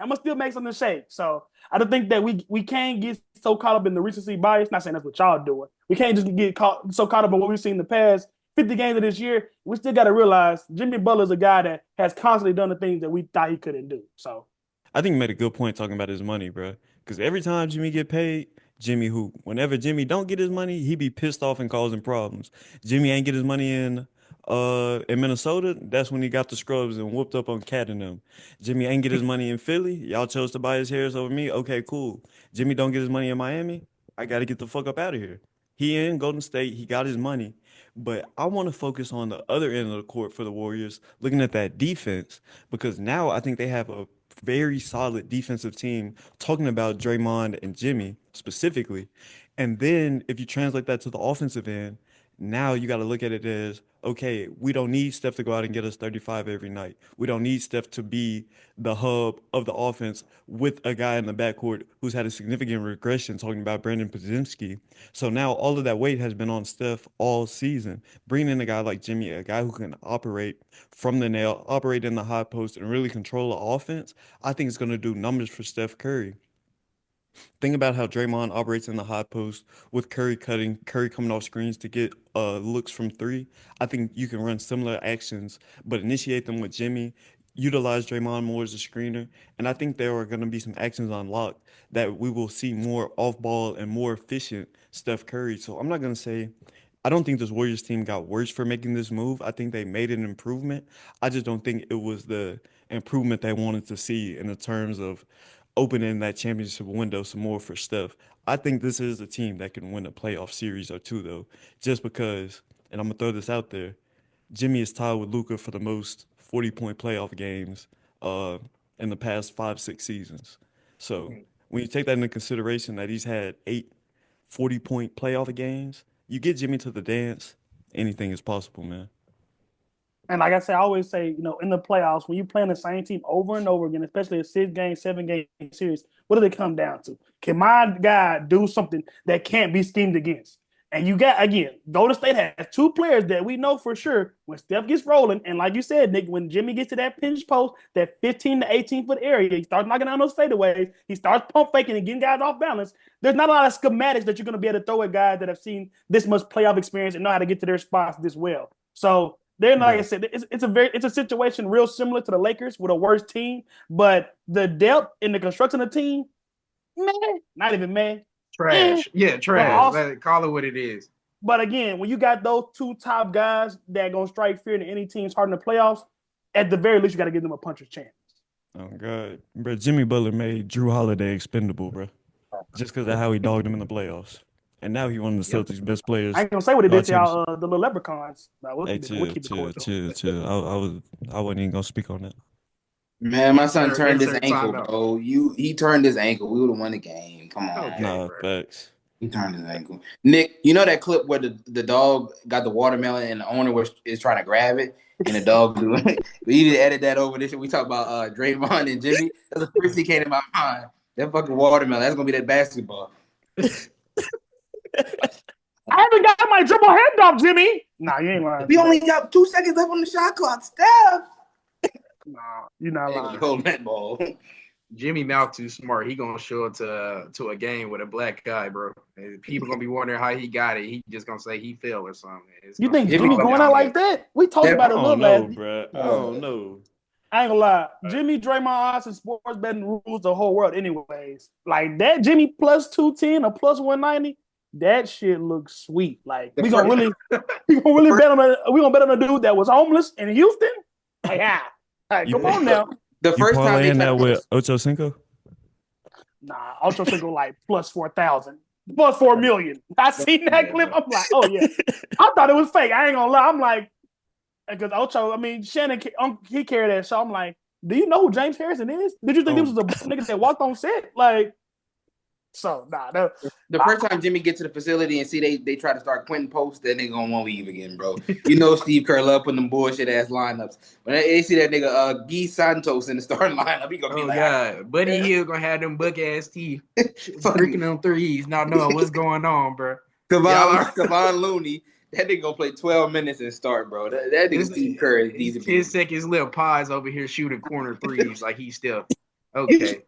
gonna still make something shake. So I don't think that we can't get so caught up in the recency bias. Not saying that's what y'all doing. We can't just get so caught up in what we've seen in the past 50 games of this year. We still got to realize Jimmy Butler's a guy that has constantly done the things that we thought he couldn't do. So I think you made a good point talking about his money, bro. Because every time Jimmy get paid, Jimmy hoop. Whenever Jimmy don't get his money, he be pissed off and causing problems. Jimmy ain't get his money in Minnesota. That's when he got the scrubs and whooped up on Cat and them. Jimmy ain't get his money in Philly. Y'all chose to buy his hairs over me. Okay, cool. Jimmy don't get his money in Miami. I got to get the fuck up out of here. He in Golden State. He got his money. But I want to focus on the other end of the court for the Warriors, looking at that defense, because now I think they have a very solid defensive team, talking about Draymond and Jimmy specifically. And then if you translate that to the offensive end, Now you got to look at it as, okay, we don't need Steph to go out and get us 35 every night. We don't need Steph to be the hub of the offense with a guy in the backcourt who's had a significant regression, talking about Brandon Podziemski. So now all of that weight has been on Steph all season. Bringing in a guy like Jimmy, a guy who can operate from the nail, operate in the high post, and really control the offense, I think it's going to do numbers for Steph Curry. Think about how Draymond operates in the high post with Curry cutting, Curry coming off screens to get looks from three. I think you can run similar actions, but initiate them with Jimmy, utilize Draymond more as a screener, and I think there are going to be some actions unlocked that we will see more off ball and more efficient Steph Curry. So I'm not going to say I don't think this Warriors team got worse for making this move. I think they made an improvement. I just don't think it was the improvement they wanted to see in the terms of opening that championship window some more for Steph. I think this is a team that can win a playoff series or two, though, just because, and I'm gonna throw this out there, Jimmy is tied with Luka for the most 40-point playoff games uh, in the past 5, 6 seasons. So when you take that into consideration that he's had 8 40-point playoff games, you get Jimmy to the dance, anything is possible, man. And like I said, I always say, in the playoffs, when you playing the same team over and over again, especially a 6-game, 7-game series, what do they come down to? Can my guy do something that can't be schemed against? And you got, again, Golden State has two players that we know for sure when Steph gets rolling. And like you said, Nick, when Jimmy gets to that pinch post, that 15 to 18-foot area, he starts knocking down those fadeaways. He starts pump faking and getting guys off balance. There's not a lot of schematics that you're going to be able to throw at guys that have seen this much playoff experience and know how to get to their spots this well. So they're like I said, it's a situation real similar to the Lakers with a worse team, but the depth in the construction of the team, man, not even man. Trash. Yeah, trash. Also, call it what it is. but again, when you got those two top guys that gonna strike fear in any team's heart in the playoffs, at the very least, you got to give them a puncher's chance. Oh God, bro, Jimmy Butler made Drew Holiday expendable, bro, just because of how he dogged him in the playoffs, and now he one of the Celtics' best I players. ain't gonna say what it Our did to championship. y'all, the little leprechauns. No, we'll Hey, keep it cordial. chill. I wasn't even gonna speak on that. Man, my son turned his Insert ankle, timeout. bro. He turned his ankle. We would have won the game. Come on. Okay. Nah, bro. facts. He turned his ankle. Nick, you know that clip where the dog got the watermelon and the owner is trying to grab it and the dog do it? We need to edit that over this. We talk about Draymond and Jimmy. That's the first thing came to my mind. That fucking watermelon. That's gonna be that basketball. I haven't got my dribble hand off, Jimmy. Nah, you ain't lying. We only got 2 seconds left on the shot clock. Steph. Nah, you're not lying. Hold that ball. Jimmy mouth too smart. He gonna show up to a game with a black guy, bro. And people gonna be wondering how he got it. He just gonna say he fell or something. You think Jimmy Jimmy going out like that? We talked Yeah, about I it a little don't know, last. bro. I don't know. I ain't gonna lie. Jimmy, Draymond, odds and sports betting rules the whole world, anyways. Like that Jimmy plus 210 or plus 190, that shit looks sweet. Like we gonna really bet on a dude that was homeless in Houston. Like, come on now. The You first time they parlaying that tried with Ocho Cinco? Nah, Ultra Single like plus 4,000, plus 4 million. I seen that clip. I'm like, oh yeah. I thought it was fake. I ain't gonna lie. I'm like, because Ocho, I mean, Shannon, he carried that show. I'm like, do you know who James Harrison is? Did you think this was a nigga that walked on set? Like, so nah. The first time Jimmy get to the facility and see they try to start Quentin Post, then they gonna want to leave again, bro. You know Steve Kerr love putting them bullshit ass lineups. When they see that nigga Guy Santos in the starting lineup, he gonna be like, God, Buddy Hill gonna have them buck ass teeth, freaking them threes, not knowing what's going on, bro. Kevon Looney. That nigga gonna play 12 minutes and start, bro. That nigga Steve Kerr is easy. 10 seconds left. Pies over here shooting corner threes like he's still okay.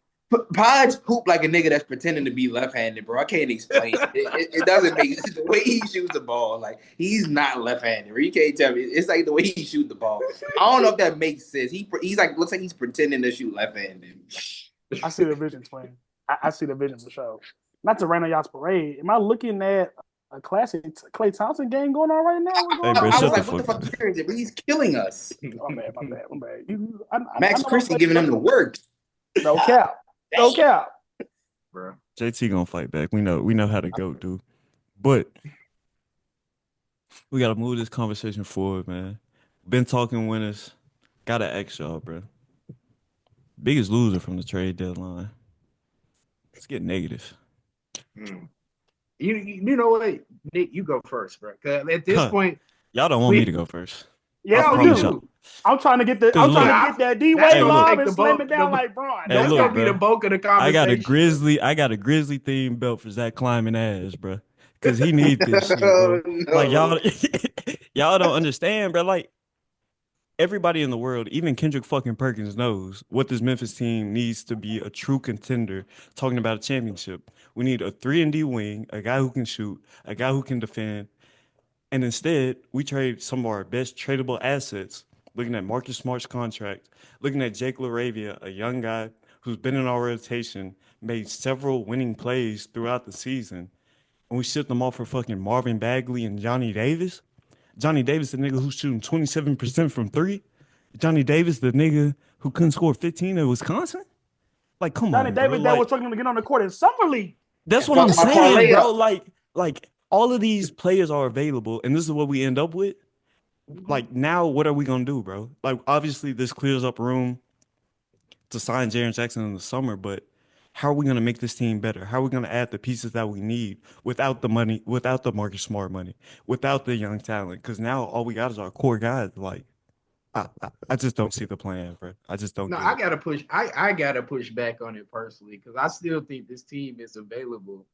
Pies poop like a nigga that's pretending to be left-handed, bro. I can't explain it. It doesn't make sense. The way he shoots the ball, like he's not left-handed. You can't tell me. It's like the way he shoot the ball. I don't know if that makes sense. He's like looks like he's pretending to shoot left-handed. I see the vision, twin. I see the vision for sure. Not to rain on y'all's parade. Am I looking at a classic Klay Thompson game going on right now? Hey, bro, I was shut like, the what the fuck fuck is it? But he's killing us. My bad. Max Christie giving him the work. No cap. No cap. Bro. JT gonna fight back. We know how to go, dude. But we gotta move this conversation forward, man. Been talking winners. Gotta ask y'all, bro. Biggest loser from the trade deadline. Let's get negative. You know what, Nick, you go first, bro. Because at this Huh. point, Y'all don't want me to go first. Yes, I no, we promise do. y'all. you. I'm trying to get the. Cause I'm trying look, to Nah, get that D that's Wade hey, gonna look, lob take and the slam bulk. it down like Braun. hey, That's Let's look, gonna go. be the bro. bulk of the I got a conversation. Grizzly themed belt for Zach climbing ass, bro. Cause he need this shit, Oh bro. Like no. y'all, y'all don't understand, bro. Like everybody in the world, even Kendrick fucking Perkins knows what this Memphis team needs to be a true contender. Talking about a championship, we need a 3-and-D wing, a guy who can shoot, a guy who can defend, and instead we trade some of our best tradable assets. Looking at Marcus Smart's contract, looking at Jake LaRavia, a young guy who's been in our rotation, made several winning plays throughout the season, and we shipped them off for fucking Marvin Bagley and Johnny Davis. Johnny Davis, the nigga who's shooting 27% from three. Johnny Davis, the nigga who couldn't score 15 at Wisconsin. Like, come Johnny on, bro. Davis that was Like, struggling to get on the court in summer league. that's And what I'm fuck my saying, parlay bro. up. Like all of these players are available, and this is what we end up with. Like, now what are we gonna do, bro? Like, obviously, this clears up room to sign Jaren Jackson in the summer, but how are we gonna make this team better? How are we gonna add the pieces that we need without the money, without the Marcus Smart money, without the young talent? Because now all we got is our core guys. Like, I just don't see the plan, bro. I just don't No, get I it. gotta push. I gotta push back on it personally because I still think this team is available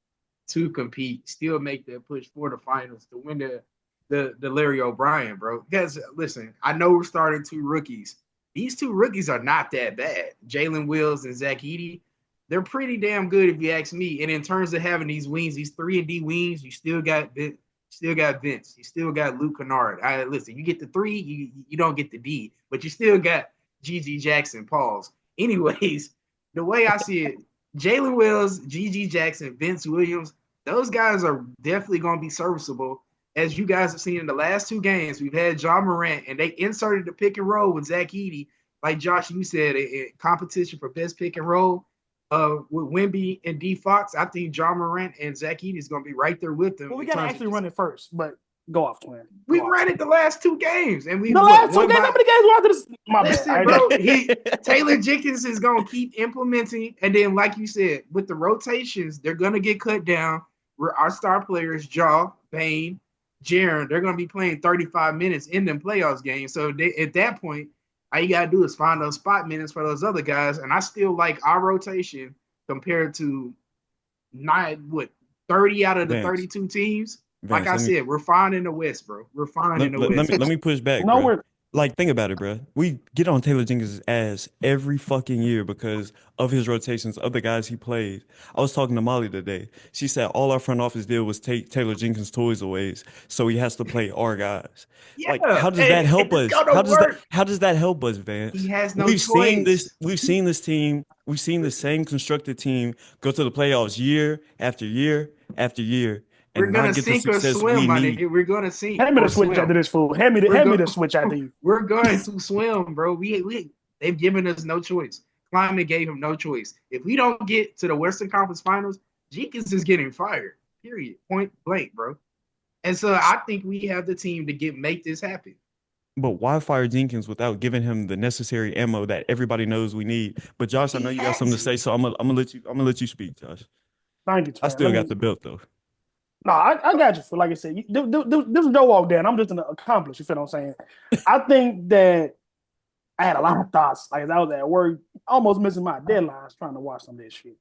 to compete, still make that push for the finals to win the Larry O'Brien, bro. Because listen, I know we're starting two rookies. These two rookies are not that bad. Jalen Wills and Zach Edey, they're pretty damn good if you ask me. And in terms of having these wings, these 3-and-D wings, you still got Vince, you still got Luke Kennard. Listen, you get the three, you don't get the D, but you still got GG Jackson. Pause. Anyways, the way I see it, Jalen Wills, GG Jackson, Vince Williams, those guys are definitely going to be serviceable. As you guys have seen in the last two games, we've had John Morant, and they inserted the pick and roll with Zach Edey. Like Josh, you said, a competition for best pick and roll with Wemby and D Fox. I think John Morant and Zach Edey is going to be right there with them Well, we in got to terms of actually just, run it first, but go off, Twin. we ran it the last two games, and we The what last two won games, how by. many games were after this? My bad. Listen, bro, Taylor Jenkins is gonna keep implementing, and then, like you said, with the rotations, they're gonna get cut down. Where our star players, Jaw, Bain, Jaron, they're gonna be playing 35 minutes in them playoffs games. So at that point, all you gotta do is find those spot minutes for those other guys. And I still like our rotation compared to 30 out of the Vance, 32 teams. Like Vance, I said, we're fine in the West, bro. We're fine in the West. let me push back, No, bro. we're Like, think about it, bro. We get on Taylor Jenkins' ass every fucking year because of his rotations, of the guys he plays. I was talking to Molly today. She said all our front office did was take Taylor Jenkins' toys away, so he has to play our guys. Yeah, Like, how does that and help it's us? gonna work. How does that help us, He Vance? has no choice. We've seen this team, we've seen the same constructed team go to the playoffs year after year after year We're and not gonna get the sink or success swim, we my need. nigga. We're gonna sink hand me the or switch after swim. this fool. We're Hand me go the switch after you. we're going to swim, bro. We they've given us no choice. Climate gave him no choice. If we don't get to the Western Conference Finals, Jenkins is getting fired. Period. Point blank, bro. And so I think we have the team to make this happen. But why fire Jenkins without giving him the necessary ammo that everybody knows we need? But Josh, I know He you got something to has say, it. so I'm gonna let you speak, Josh. Thank you, I Twin. still got the belt though. No, I got you. For like I said, this is your walk down. I'm just an accomplice. You feel what I'm saying? I think that I had a lot of thoughts. Like I was at work, almost missing my deadlines trying to watch some of this shit.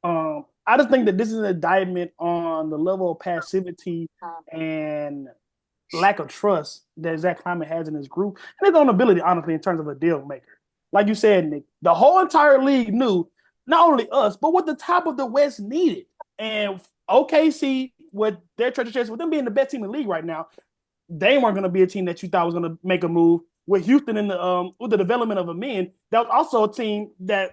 I just think that this is an indictment on the level of passivity and lack of trust that Zach Hyman has in his group and his own ability, honestly, in terms of a deal maker. Like you said, Nick, the whole entire league knew not only us, but what the top of the West needed. And OKC, with their treasure chest, with them being the best team in the league right now, they weren't going to be a team that you thought was going to make a move. With Houston in the with the development of a man, that was also a team that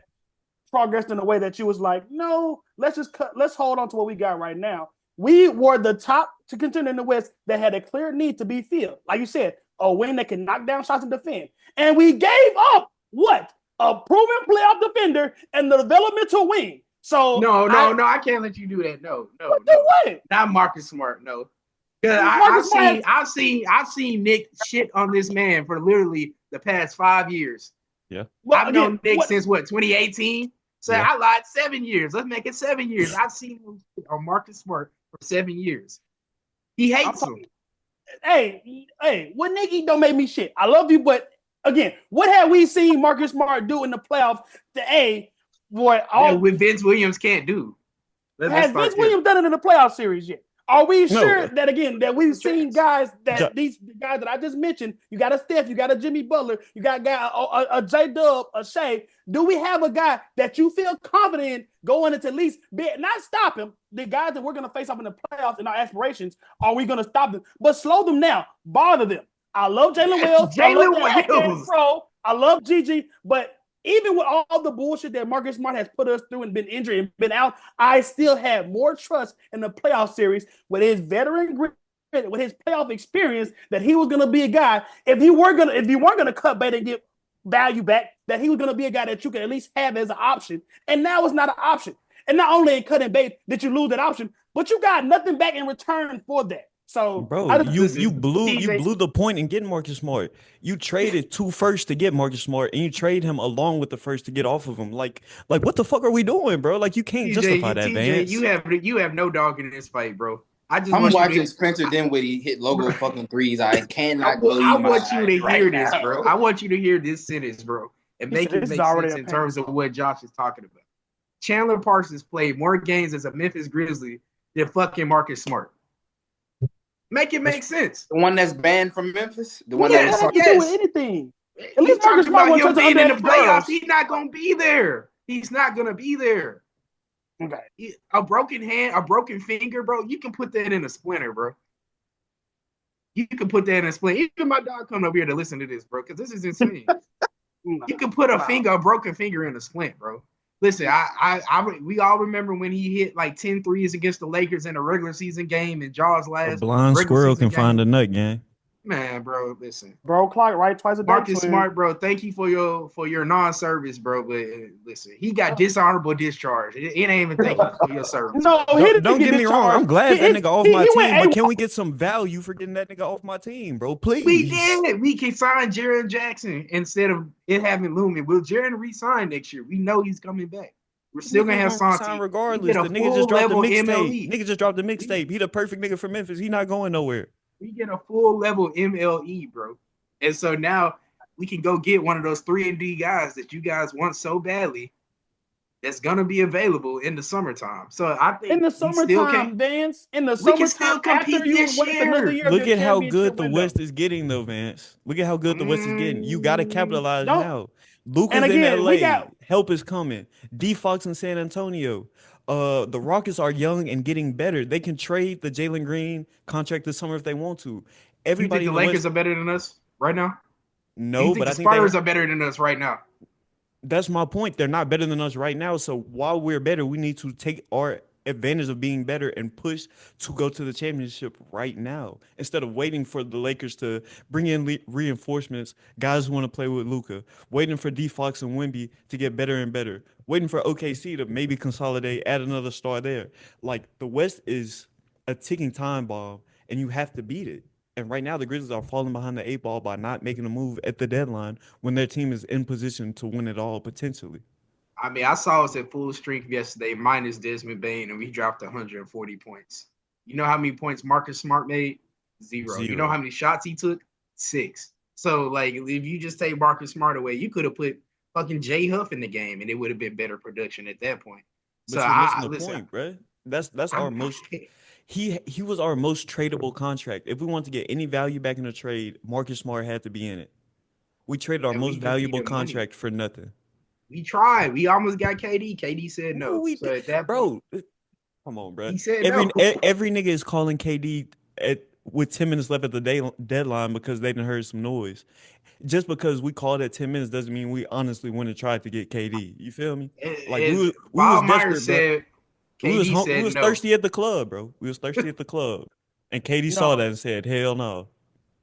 progressed in a way that you was like, no, let's hold on to what we got right now. We were the top to contender in the West that had a clear need to be filled. Like you said, a wing that can knock down shots and defend. And we gave up what? A proven playoff defender and the developmental wing. So No, I can't let you do that. No. What? Not Marcus Smart, no. Because I've seen Nick shit on this man for literally the past 5 years. Yeah. Well, I've known Nick since 2018. So Yeah. I lied 7 years. Let's make it 7 years. I've seen him on Marcus Smart for 7 years. He hates him. Hey, what Nicky don't make me shit. I love you, but again, what have we seen Marcus Smart do in the playoffs? What Vince Williams can't do. Has Vince Williams done it in the playoff series yet? Are we sure No. that we've seen guys these guys that I just mentioned? You got a Steph, you got a Jimmy Butler, you got a J Dub, a Shea. Do we have a guy that you feel confident in going into at least not stop him? The guys that we're going to face up in the playoffs in our aspirations, are we going to stop them? But slow them down, bother them. I love Jalen Wells. I love Pro. I love Gigi, but even with all the bullshit that Marcus Smart has put us through and been injured and been out, I still have more trust in the playoff series with his veteran grit, with his playoff experience, that he was going to be a guy. If you weren't going to cut bait and get value back, that he was going to be a guy that you could at least have as an option. And now it's not an option. And not only in cutting bait did you lose that option, but you got nothing back in return for that. So, bro, you blew the point in getting Marcus Smart. You traded 2 firsts to get Marcus Smart, and you trade him along with the first to get off of him. Like what the fuck are we doing, bro? Like, you can't justify that, Vance. You have no dog in this fight, bro. I'm watching Spencer Dinwiddie hit logo fucking threes. I cannot believe. I want you to hear this, bro. I want you to hear this sentence, bro, and make it make sense in terms of what Josh is talking about. Chandler Parsons played more games as a Memphis Grizzly than fucking Marcus Smart. Make it make sense. The one that's banned from Memphis? The one that has to do with anything. At least Marcus Smart wants to being in the playoffs. He's not going to be there. He's not going to be there. Okay. A broken hand, a broken finger, bro. You can put that in a splinter, bro. You can put that in a splinter. Even my dog come over here to listen to this, bro, because this is insane. You can put a broken finger in a splint, bro. Listen, we all remember when he hit like 10 threes against the Lakers in a regular season game in Jaws last. A blind squirrel can find a nut, gang. Man, bro, listen. Bro, clock right twice a day. Marcus Smart, bro. Thank you for your non-service, bro. But listen, he got dishonorable discharge. It ain't even thank you for your service. No, don't get me wrong. I'm glad that nigga off my team, but can we get some value for getting that nigga off my team, bro? Please. We did. We can sign Jaren Jackson instead of it having Lumen. Will Jaren resign next year? We know he's coming back. We're still gonna have Santi. Regardless, the nigga just dropped the mixtape. Nigga just dropped the mixtape. He the perfect nigga for Memphis. He not going nowhere. We get a full level MLE, bro. And so now we can go get one of those 3-and-D guys that you guys want so badly that's going to be available in the summertime. So I think in the summertime, Vance, in the summertime, we can still compete this year. Look at how good the West is getting, though, Vance. Look at how good the West is getting. You got to capitalize now. Luka's in LA. Help is coming. D-Fox in San Antonio. The Rockets are young and getting better. They can trade the Jalen Green contract this summer if they want to. Everybody, you think the Lakers are better than us right now? No, but I think the Spurs are better than us right now. That's my point. They're not better than us right now. So while we're better, we need to take our advantage of being better and push to go to the championship right now instead of waiting for the Lakers to bring in reinforcements, guys who want to play with Luka, waiting for D-Fox and Wemby to get better and better, waiting for OKC to maybe consolidate, add another star there. Like, the West is a ticking time bomb, and you have to beat it. And right now, the Grizzlies are falling behind the 8 ball by not making a move at the deadline when their team is in position to win it all potentially. I mean, I saw us at full strength yesterday, minus Desmond Bane, and we dropped 140 points. You know how many points Marcus Smart made? Zero. You know how many shots he took? 6. So, like, if you just take Marcus Smart away, you could have put fucking Jay Huff in the game, and it would have been better production at that point. But so listen, point, bro. That's our most. He was our most tradable contract. If we want to get any value back in the trade, Marcus Smart had to be in it. We traded our most valuable contract for nothing. We tried. We almost got KD. KD said no. So at that bro, come on, bro. He said every nigga is calling KD with 10 minutes left at the deadline because they done heard some noise. Just because we called at 10 minutes doesn't mean we honestly went and tried to get KD. You feel me? Like we was desperate, bro. We was thirsty at the club, bro. We was thirsty at the club, and KD saw that and said, "Hell no."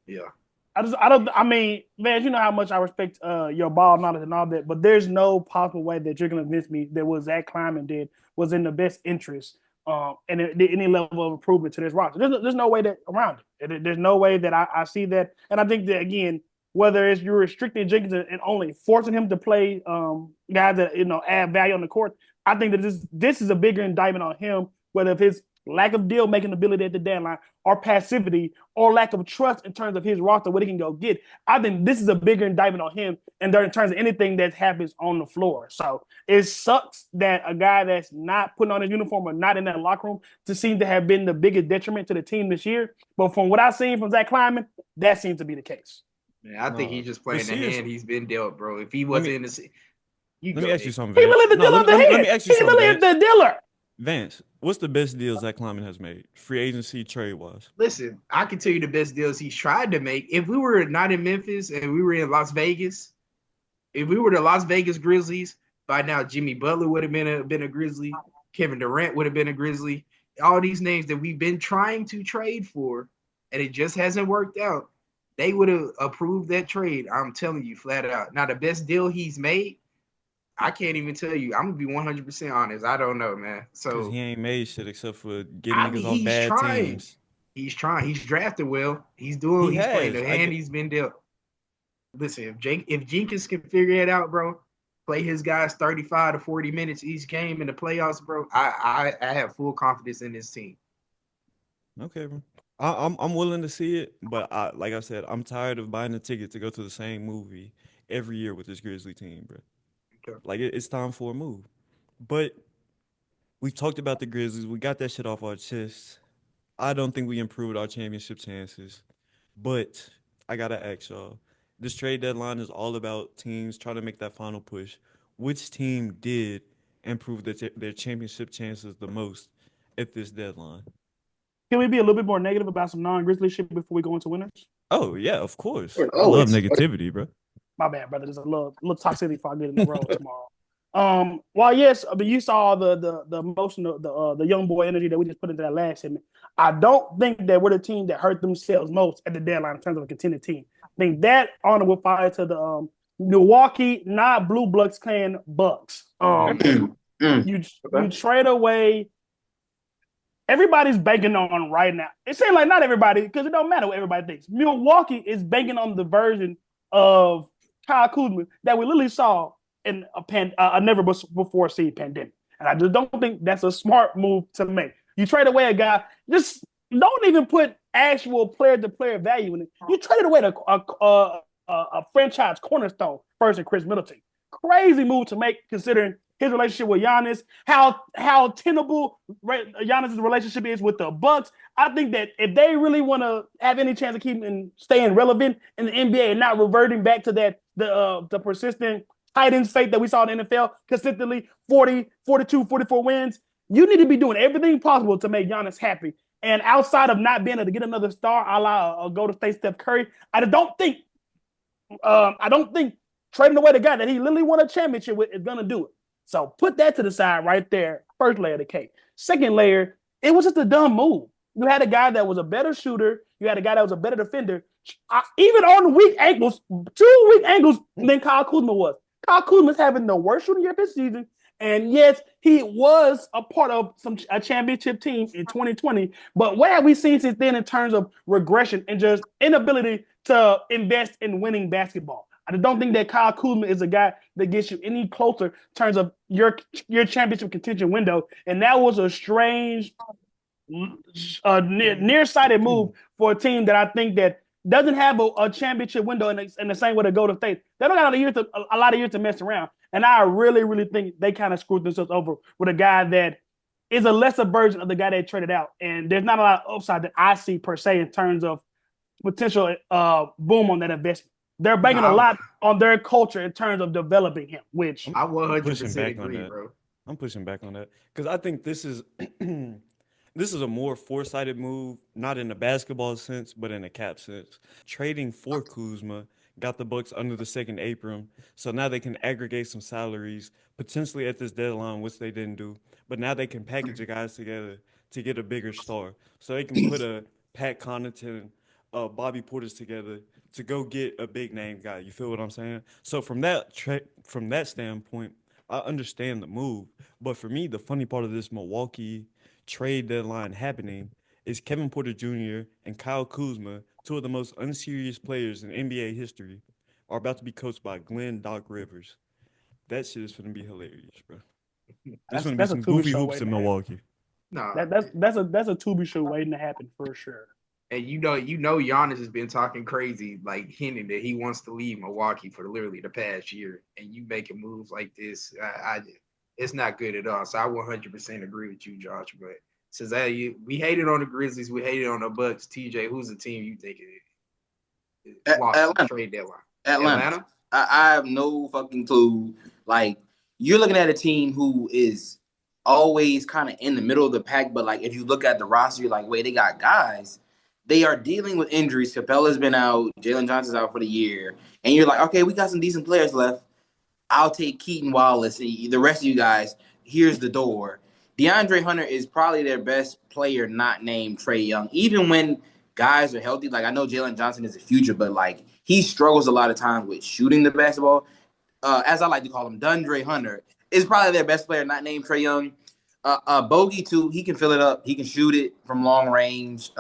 Yeah. I mean, man, you know how much I respect your ball knowledge and all that, but there's no possible way that you're going to convince me that what Zach Kleiman did was in the best interest and any level of improvement to this roster. There's no way that around it. There's no way that I see that. And I think that, again, whether it's you're restricting Jenkins and only forcing him to play guys that, add value on the court, I think that this is a bigger indictment on him, whether if his lack of deal making ability at the deadline, or passivity, or lack of trust in terms of his roster, what he can go get. I think this is a bigger indictment on him and in terms of anything that happens on the floor. So it sucks that a guy that's not putting on his uniform or not in that locker room to seem to have been the biggest detriment to the team this year. But from what I've seen from Zach Kleiman, that seems to be the case. Man, I think he's just playing the hand he's been dealt, bro. If he wasn't in the let me ask you something, He Vance. literally the dealer of the hand. Let me ask you He something, literally Vance. the dealer. Vance, what's the best deal Zach Kleiman has made, free agency, trade-wise? Listen, I can tell you the best deals he's tried to make. If we were not in Memphis and we were in Las Vegas, if we were the Las Vegas Grizzlies, by now Jimmy Butler would have been a Grizzly. Kevin Durant would have been a Grizzly. All these names that we've been trying to trade for, and it just hasn't worked out. They would have approved that trade. I'm telling you, flat out. Now, the best deal he's made, I can't even tell you. I'm gonna be 100% honest. I don't know, man. Because So he ain't made shit except for getting I mean, niggas off he's bad trying. teams. He's trying. He's drafted well. He's He playing has. the hand he's been dealt. Listen, if Jenkins can figure it out, bro, play his guys 35 to 40 minutes each game in the playoffs, bro, I have full confidence in this team. Okay, bro. I'm willing to see it, but like I said, I'm tired of buying a ticket to go to the same movie every year with this Grizzly team, bro. Okay. Like it's time for a move. But we've talked about the Grizzlies. We got that shit off our chest. I don't think we improved our championship chances. But I gotta ask y'all, this trade deadline is all about teams trying to make that final push. Which team did improve their championship chances the most at this deadline? Can we be a little bit more negative about some non-Grizzly shit before we go into winners? Oh yeah, of course. I love Always. negativity, bro. My bad, brother. There's a little toxicity before I get in the road tomorrow. While yes, I mean you saw the emotional the young boy energy that we just put into that last segment. I don't think that we're the team that hurt themselves most at the deadline in terms of a contended team. I think that honor will fire to the Milwaukee, not Blue Bloods clan Bucks. You trade away. Everybody's banking on right now. It seems like not everybody, because it don't matter what everybody thinks. Milwaukee is banking on the version of Kyle Kuzma that we literally saw in a never before seen pandemic. And I just don't think that's a smart move to make. You trade away a guy, just don't even put actual player-to-player value in it. You traded away a franchise cornerstone first in Chris Middleton. Crazy move to make considering his relationship with Giannis, how tenable Giannis' relationship is with the Bucks. I think that if they really want to have any chance of keeping staying relevant in the NBA and not reverting back to that the persistent Titans fate that we saw in the NFL consistently 40, 42, 44 wins, you need to be doing everything possible to make Giannis happy. And outside of not being able to get another star, a la Golden State Steph Curry, I don't think trading away the guy that he literally won a championship with is gonna do it. So put that to the side right there. First layer of the cake. Second layer, it was just a dumb move. You had a guy that was a better shooter. You had a guy that was a better defender. Even on weak ankles, 2 weak ankles than Kyle Kuzma was. Kyle Kuzma's having the worst shooting year of his season. And yes, he was a part of a championship team in 2020. But what have we seen since then in terms of regression and just inability to invest in winning basketball? I don't think that Kyle Kuzma is a guy that gets you any closer in terms of your championship contention window. And that was a strange, nearsighted move for a team that I think that doesn't have a championship window in the same way to Golden State. They don't got a lot of years to mess around. And I really, really think they kind of screwed themselves over with a guy that is a lesser version of the guy they traded out. And there's not a lot of upside that I see per se in terms of potential boom on that investment. They're banking a lot on their culture in terms of developing him, which I 100% agree, bro. I'm pushing back on that because I think this is this is a more foresighted move, not in a basketball sense, but in a cap sense. Trading for Kuzma got the Bucks under the second apron, so now they can aggregate some salaries potentially at this deadline, which they didn't do. But now they can package the guys together to get a bigger star, so they can put a Pat Connaughton, Bobby Portis together to go get a big name guy. You feel what I'm saying? So from that standpoint, I understand the move. But for me, the funny part of this Milwaukee trade deadline happening is Kevin Porter Jr. and Kyle Kuzma, two of the most unserious players in NBA history, are about to be coached by Glenn Doc Rivers. That shit is going to be hilarious, bro. There's going to be some goofy hoops in Milwaukee. No, That's a to be sure waiting to happen for sure. and Giannis has been talking crazy, like hinting that he wants to leave Milwaukee for literally the past year, and you making moves like this, it's not good at all. So I 100% agree with you, Josh. But since we hated on the Grizzlies, we hated on the Bucks. TJ, who's the team you think it lost in the Atlanta. trade deadline? Atlanta. Atlanta? I have no fucking clue. Like, you're looking at a team who is always kind of in the middle of the pack, but like if you look at the roster, you're like, wait, they got guys. They are dealing with injuries. Capella's been out, Jalen Johnson's out for the year, and you're like, okay, we got some decent players left. I'll take Keaton Wallace. The rest of you guys, here's the door. DeAndre Hunter is probably their best player, not named Trae Young. Even when guys are healthy, like I know Jalen Johnson is a future, but like he struggles a lot of times with shooting the basketball. As I like to call him, Dundre Hunter is probably their best player, not named Trae Young. Bogey too, he can fill it up. He can shoot it from long range.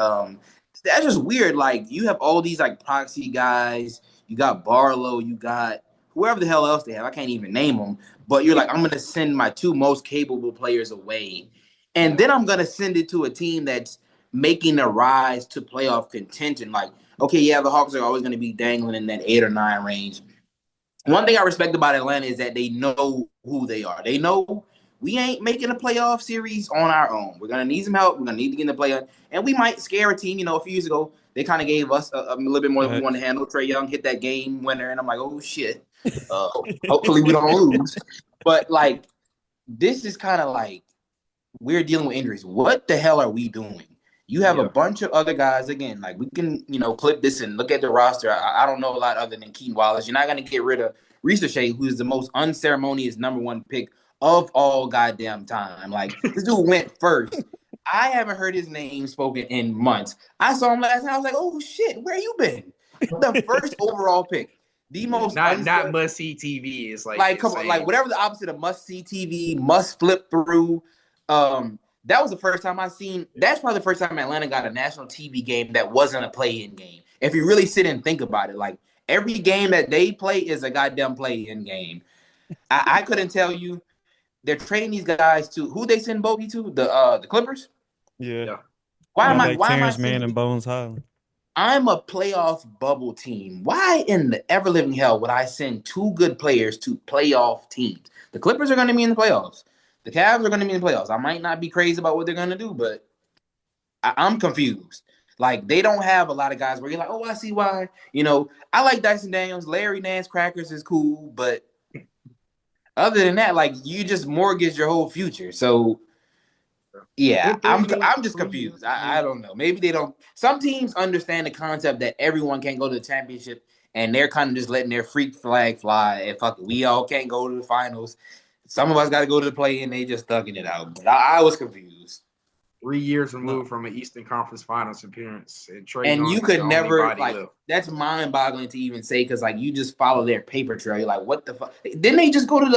That's just weird. Like you have all these like proxy guys. You got Barlow. You got whoever the hell else they have. I can't even name them. But you're like, I'm gonna send my two most capable players away, and then I'm gonna send it to a team that's making a rise to playoff contention. Like, okay, yeah, the Hawks are always gonna be dangling in that 8 or 9 range. One thing I respect about Atlanta is that they know who they are. They know we ain't making a playoff series on our own. We're gonna need some help. We're gonna need to get in the playoff, and we might scare a team. You know, a few years ago, they kind of gave us a little bit more than we wanted to handle. Trae Young hit that game winner, and I'm like, oh shit. Hopefully we don't lose. But like, this is kind of like we're dealing with injuries. What the hell are we doing? You have a bunch of other guys. Again, like we can, clip this and look at the roster. I don't know a lot other than Keaton Wallace. You're not going to get rid of Reese, who's the most unceremonious #1 pick of all goddamn time. Like this dude went first. I haven't heard his name spoken in months. I saw him last night. I was like, oh shit, where you been? The first overall pick. The most not must see TV is like come on, like whatever the opposite of must see TV, must flip through. That was the first time I seen. That's probably the first time Atlanta got a national TV game that wasn't a play-in game. If you really sit and think about it, like every game that they play is a goddamn play-in game. I couldn't tell you. They're trading these guys to who they send Bogey to the Clippers. Yeah. Why am I Terrence Mann and Bones Highland? I'm a playoff bubble team. Why in the ever living hell would I send two good players to playoff teams? The Clippers are going to be in the playoffs. The Cavs are going to be in the playoffs. I might not be crazy about what they're going to do, but I'm confused. Like, they don't have a lot of guys where you're like, oh, I see why. I like Dyson Daniels. Larry Nance Crackers is cool, but other than that, like, you just mortgage your whole future. So, yeah, I'm just confused. I don't know. Maybe they don't. Some teams understand the concept that everyone can't go to the championship, and they're kind of just letting their freak flag fly. And fuck it, we all can't go to the finals. Some of us got to go to the play, and they just thugging it out. But I was confused. 3 years removed from an Eastern Conference Finals appearance, and you could never like. That's mind-boggling to even say because like you just follow their paper trail. You're like, what the fuck? Didn't they just go to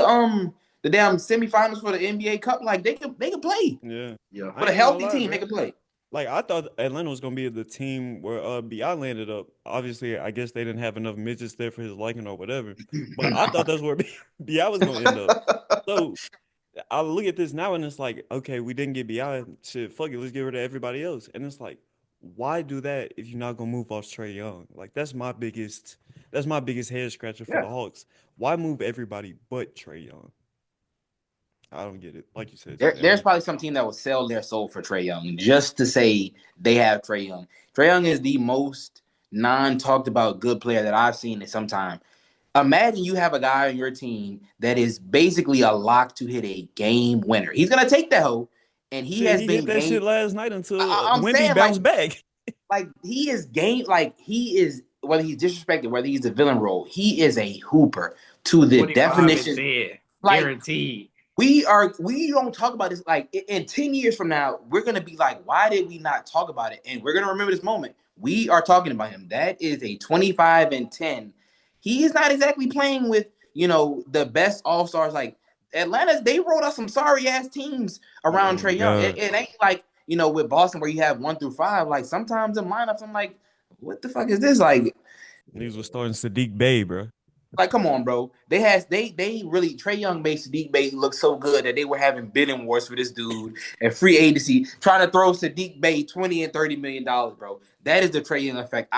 the damn semifinals for the NBA Cup? Like they could play. Yeah. For a healthy team, they could play. Like I thought Atlanta was gonna be the team where BI landed up. Obviously, I guess they didn't have enough midgets there for his liking or whatever. But I thought that's where BI was gonna end up. So I look at this now and it's like, okay, we didn't get BI. Shit, fuck it, let's get rid of everybody else. And it's like, why do that if you're not gonna move off Trae Young? Like that's my biggest head scratcher for the Hawks. Why move everybody but Trae Young? I don't get it. Like you said, there's probably some team that will sell their soul for Trae Young just to say they have Trae Young. Trae Young is the most non-talked about good player that I've seen in some time. Imagine you have a guy on your team that is basically a lock to hit a game winner. He's gonna take that hoe, and he hit that shit last night until Wemby bounced back. Like he is game. Like he is whether he's disrespected, whether he's a villain role, he is a hooper to the definition. Like, guaranteed. We don't talk about this. Like in 10 years from now, we're gonna be like, why did we not talk about it? And we're gonna remember this moment. We are talking about him. That is a 25-10. He is not exactly playing with the best all-stars. Like Atlanta, they wrote us some sorry ass teams around Trae Young. It ain't like with Boston where you have 1 through 5. Like sometimes in lineups, I'm like, what the fuck is this? Like these were starting Sadiq Bey, bro. Like, come on, bro. They really Trae Young made Sadiq Bey look so good that they were having bidding wars for this dude and free agency, trying to throw Sadiq Bey $20 and $30 million, bro. That is the Trae Young effect.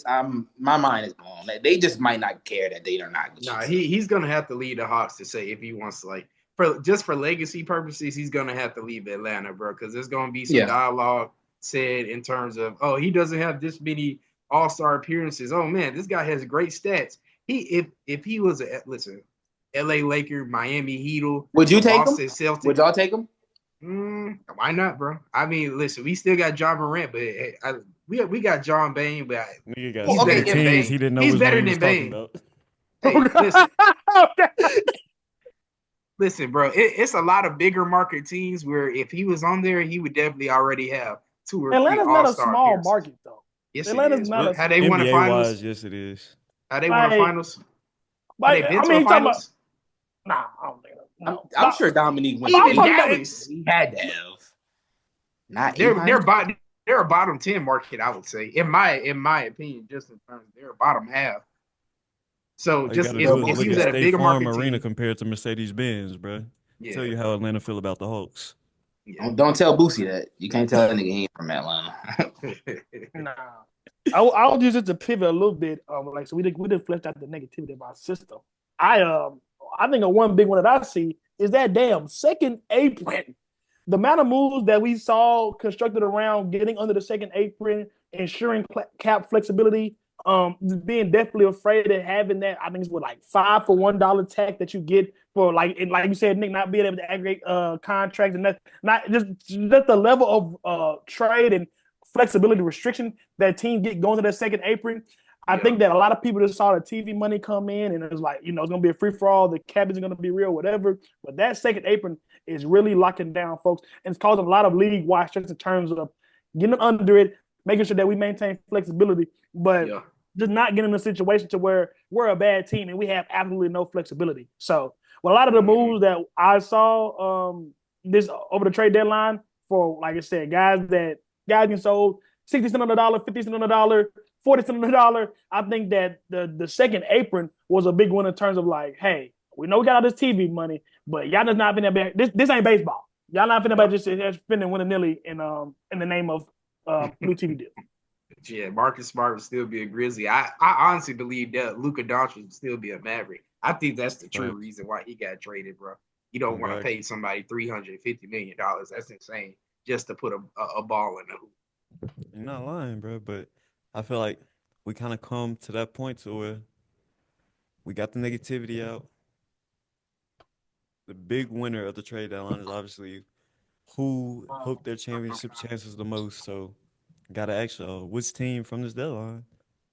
I'm my mind is blown. They just might not care that they are not good. Nah, he's gonna have to leave the Hawks to say if he wants to like for legacy purposes, he's gonna have to leave Atlanta, bro, because there's gonna be some Yeah. dialogue said in terms of he doesn't have this many all-star appearances. Oh man, this guy has great stats. If he was listen, LA Laker, Miami Heat, Would you the take him? Boston Celtics. Would y'all take him? Why not, bro? I mean, listen, we still got John Morant, but we got John Bain, but Nigga got he's okay, better seven than teams. Bain. He didn't know He's which one better he was than talking Bain. about. Hey, listen, bro. It's a lot of bigger market teams where if he was on there, he would definitely already have 2 or 3 Atlanta's not All a Star small appearances. market though. Yes, it Atlanta's is, not bro. a How they small won the NBA finals? wise, yes, it is. How they won the like finals? How they like been I to mean a you talking about finals? nah, I don't think so. No. I'm sure Dominique went to Even I'm eight. talking about Dallas, He had to have. Not eight they're finals. they're a bottom 10 market, I would say, in my opinion, just in terms they're a bottom half. So All you just got to if Well, do is if Boosie he look was at at a that. State bigger Farm market Arena team, compared to Mercedes Benz, bro. Tell yeah, you how Atlanta feel about the Hawks. yeah. Don't tell Boosie that. You can't tell that nigga he ain't from Atlanta. nah. I'll use it to pivot a little bit. Like so we did flesh out the negativity of our system. I think one big one that I see is that damn second apron. The amount of moves that we saw constructed around getting under the second apron, ensuring cap flexibility, being definitely afraid of having that. I think it's what like $5 for $1 tech that you get for like and like you said, Nick, not being able to aggregate contracts and that not just the level of trade and flexibility restriction that teams get going to their second apron. I Yeah. think that a lot of people just saw the TV money come in and it was like, it's going to be a free for all. The cap is going to be real, whatever. But that second apron is really locking down folks and it's causing a lot of league wide stress in terms of getting under it, making sure that we maintain flexibility, but Yeah. just not getting in a situation to where we're a bad team and we have absolutely no flexibility. So, well, a lot of the moves that I saw this over the trade deadline for, like I said, guys getting sold 60 cents on the dollar, 50 cents on the dollar, 40 cents on the dollar. I think that the second apron was a big one in terms of like, hey, we know we got all this TV money, but y'all just not finna this ain't baseball. Y'all not finna just spending willy-nilly in the name of new TV deal. Yeah, Marcus Smart would still be a Grizzly. I honestly believe that Luka Doncic would still be a Maverick. I think that's the true Facts. reason why he got traded, bro. You don't want to Exactly. pay somebody $350 million. That's insane just to put a ball in the hoop. You're not lying, bro, but I feel like we kind of come to that point to where we got the negativity out. The big winner of the trade deadline is obviously who hooked their championship chances the most. So, gotta ask y'all, which team from this deadline?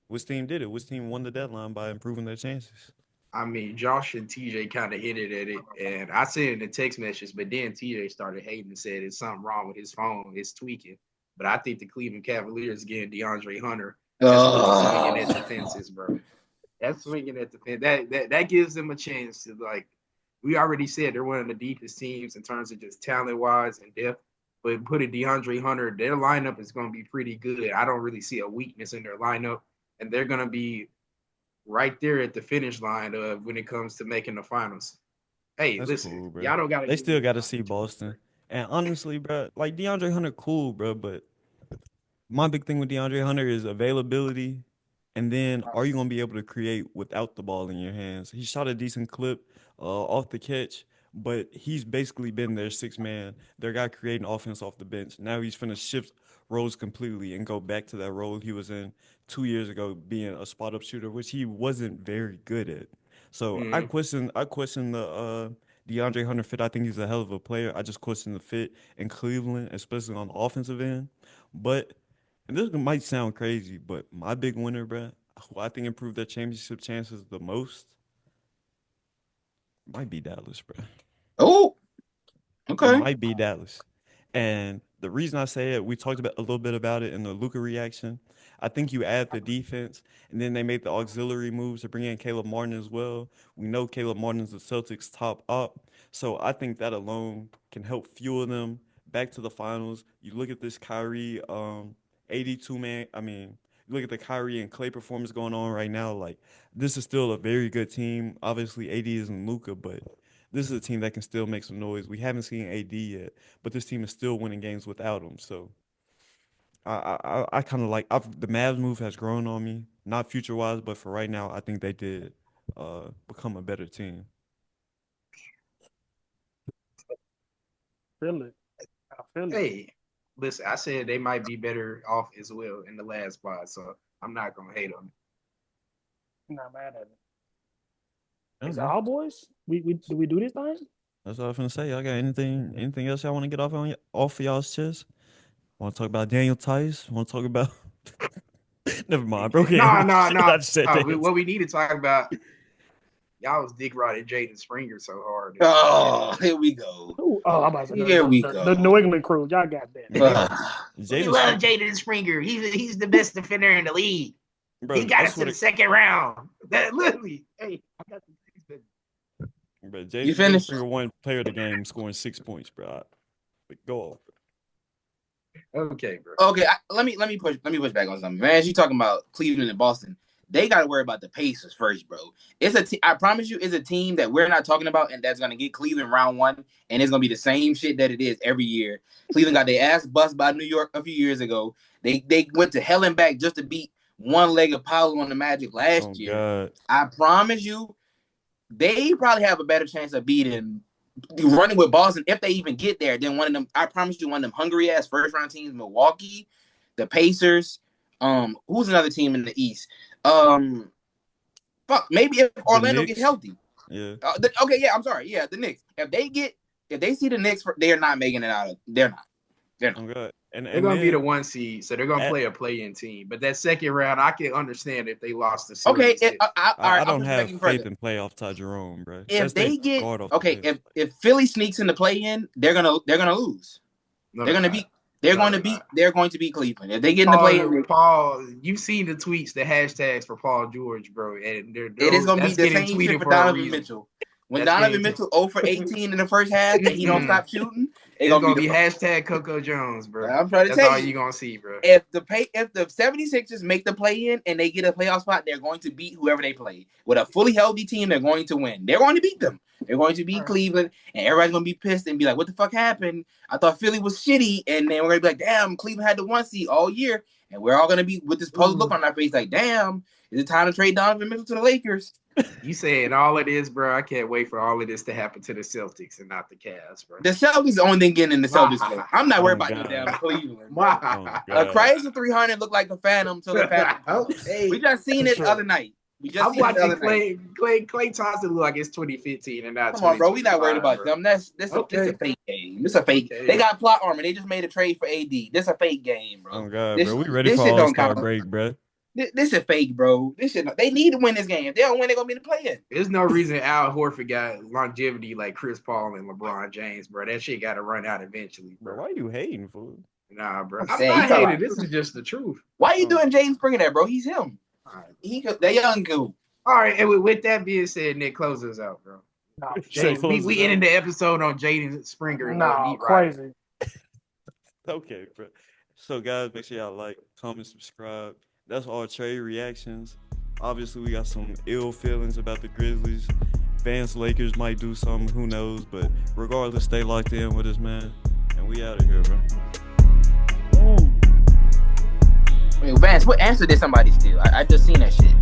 Which team did it? Which team won the deadline by improving their chances? I mean, Josh and TJ kind of hinted at it, and I said it in the text message, but then TJ started hating and said it's something wrong with his phone, it's tweaking. But I think the Cleveland Cavaliers getting DeAndre Hunter, that's really swinging at the fences, bro. That's swinging at the fence. That gives them a chance to like. We already said they're one of the deepest teams in terms of just talent wise and depth. But putting DeAndre Hunter, their lineup is going to be pretty good. I don't really see a weakness in their lineup, and they're going to be right there at the finish line when it comes to making the finals. Hey, That's listen, cool, bro. y'all don't got to They give me still the got to Boston see choice, Boston. And honestly, bro, like DeAndre Hunter, cool, bro. But my big thing with DeAndre Hunter is availability. And then are you going to be able to create without the ball in your hands? He shot a decent clip off the catch, but he's basically been their sixth man, their guy creating offense off the bench. Now he's finna shift roles completely and go back to that role he was in 2 years ago, being a spot up shooter, which he wasn't very good at. So bro. I question the DeAndre Hunter fit. I think he's a hell of a player. I just question the fit in Cleveland, especially on the offensive end. But and this might sound crazy, but my big winner, bruh, who I think improved their championship chances the most, might be Dallas, bruh. Oh, It okay. might be Dallas. And the reason I say it, we talked about a little bit about it in the Luka reaction. I think you add the defense, and then they made the auxiliary moves to bring in Caleb Martin as well. We know Caleb Martin's the Celtics' top op, so I think that alone can help fuel them back to the finals. You look at this Kyrie 82 man, I mean, look at the Kyrie and Clay performance going on right now. Like this is still a very good team. Obviously, AD isn't Luka, but this is a team that can still make some noise. We haven't seen AD yet, but this team is still winning games without him. So I kind of like the Mavs move has grown on me, not future wise, but for right now, I think they did become a better team. Feel it. I feel it. Hey, listen, I said they might be better off as well in the last spot, so I'm not gonna hate them. I'm not mad at it. Okay. Is it all boys? Do we do this thing? That's what I was gonna say. Y'all got anything else y'all want to get off of y'all's chest? Want to talk about Daniel Tice? Want to talk about? Never mind, bro. No. I just said What we need to talk about. Y'all was dick riding Jaden Springer so hard. Oh, here we go. Ooh, I'm about to say Here we the go. New England crew. Y'all got that. We love Jaden Springer. He's the best defender in the league. Bro, he got us to the second round. That literally. Hey, I got the Bro, You finished? Springer won player of the game, scoring 6 points, bro. Go off. Okay, bro. Okay, let me push back on something, man. As you talking about Cleveland and Boston, they got to worry about the Pacers first, bro. I promise you, it's a team that we're not talking about, and that's gonna get Cleveland round one, and it's gonna be the same shit that it is every year. Cleveland got their ass bust by New York a few years ago. They went to hell and back just to beat one-legged Paolo on the Magic last year. God. I promise you, they probably have a better chance of beating running with Boston if they even get there than one of them. I promise you, one of them hungry ass first round teams, Milwaukee, the Pacers. Who's another team in the East? Maybe if Orlando gets healthy. Yeah. I'm sorry. Yeah, the Knicks. If they see the Knicks, they're not making it out of. They're not. Oh God. And they're gonna be the 1 seed, so they're gonna play a play-in team. But that second round, I can understand if they lost the series. Okay, I don't have faith in playoff Ty Jerome, bro. If they get if Philly sneaks in the play-in, they're gonna lose. They're going to beat Cleveland. If they get in the play-in, Paul, you've seen the tweets, the hashtags for Paul George, bro, and it is gonna be the same shit for Donovan Mitchell. When Donovan Mitchell 0 for 18 in the first half and he don't stop shooting, it's gonna be hashtag Coco Jones, bro. I'm trying to tell you. That's all you're gonna see, bro. If the 76ers make the play-in and they get a playoff spot, they're going to beat whoever they play. With a fully healthy team, they're going to win. They're going to beat them. They're going to beat Cleveland, and everybody's gonna be pissed and be like, "What the fuck happened? I thought Philly was shitty," and then we're gonna be like, "Damn, Cleveland had the 1 seed all year," and we're all gonna be with this puzzled look on our face, like, "Damn, is it time to trade Donovan Mitchell to the Lakers?" You saying all of this, bro? I can't wait for all of this to happen to the Celtics and not the Cavs, bro. The Celtics is the only thing getting in the Celtics. I'm not worried about no damn Cleveland. Crazy 300 looked like the Phantom to the Phantom. We just seen it the other night. I'm watching Clay Thompson look like it's 2015 and not. Come on, bro. We not worried about them. This a fake game. This a fake. Okay. They got plot armor. They just made a trade for AD. This a fake game, bro. Oh God, bro. We ready for All-Star break, bro. This is fake, bro. They need to win this game. If they don't win, they're gonna be the play-in. There's no reason Al Horford got longevity like Chris Paul and LeBron James, bro. That shit got to run out eventually, bro. Why are you hating, fool? Nah, bro. I'm not hating. This is just the truth. Why are you doing James Springer there, bro? He's him. That young dude. All right, and with that being said, Nick, close us out, bro. No, we ended the episode on Jaden Springer. No, crazy. Okay, bro. So, guys, make sure y'all like, comment, subscribe. That's all trade reactions. Obviously, we got some ill feelings about the Grizzlies. Vance Lakers might do something, who knows? But regardless, stay locked in with us, man. And we out of here, bro. Wait, Vance, what answer did somebody steal? I just seen that shit.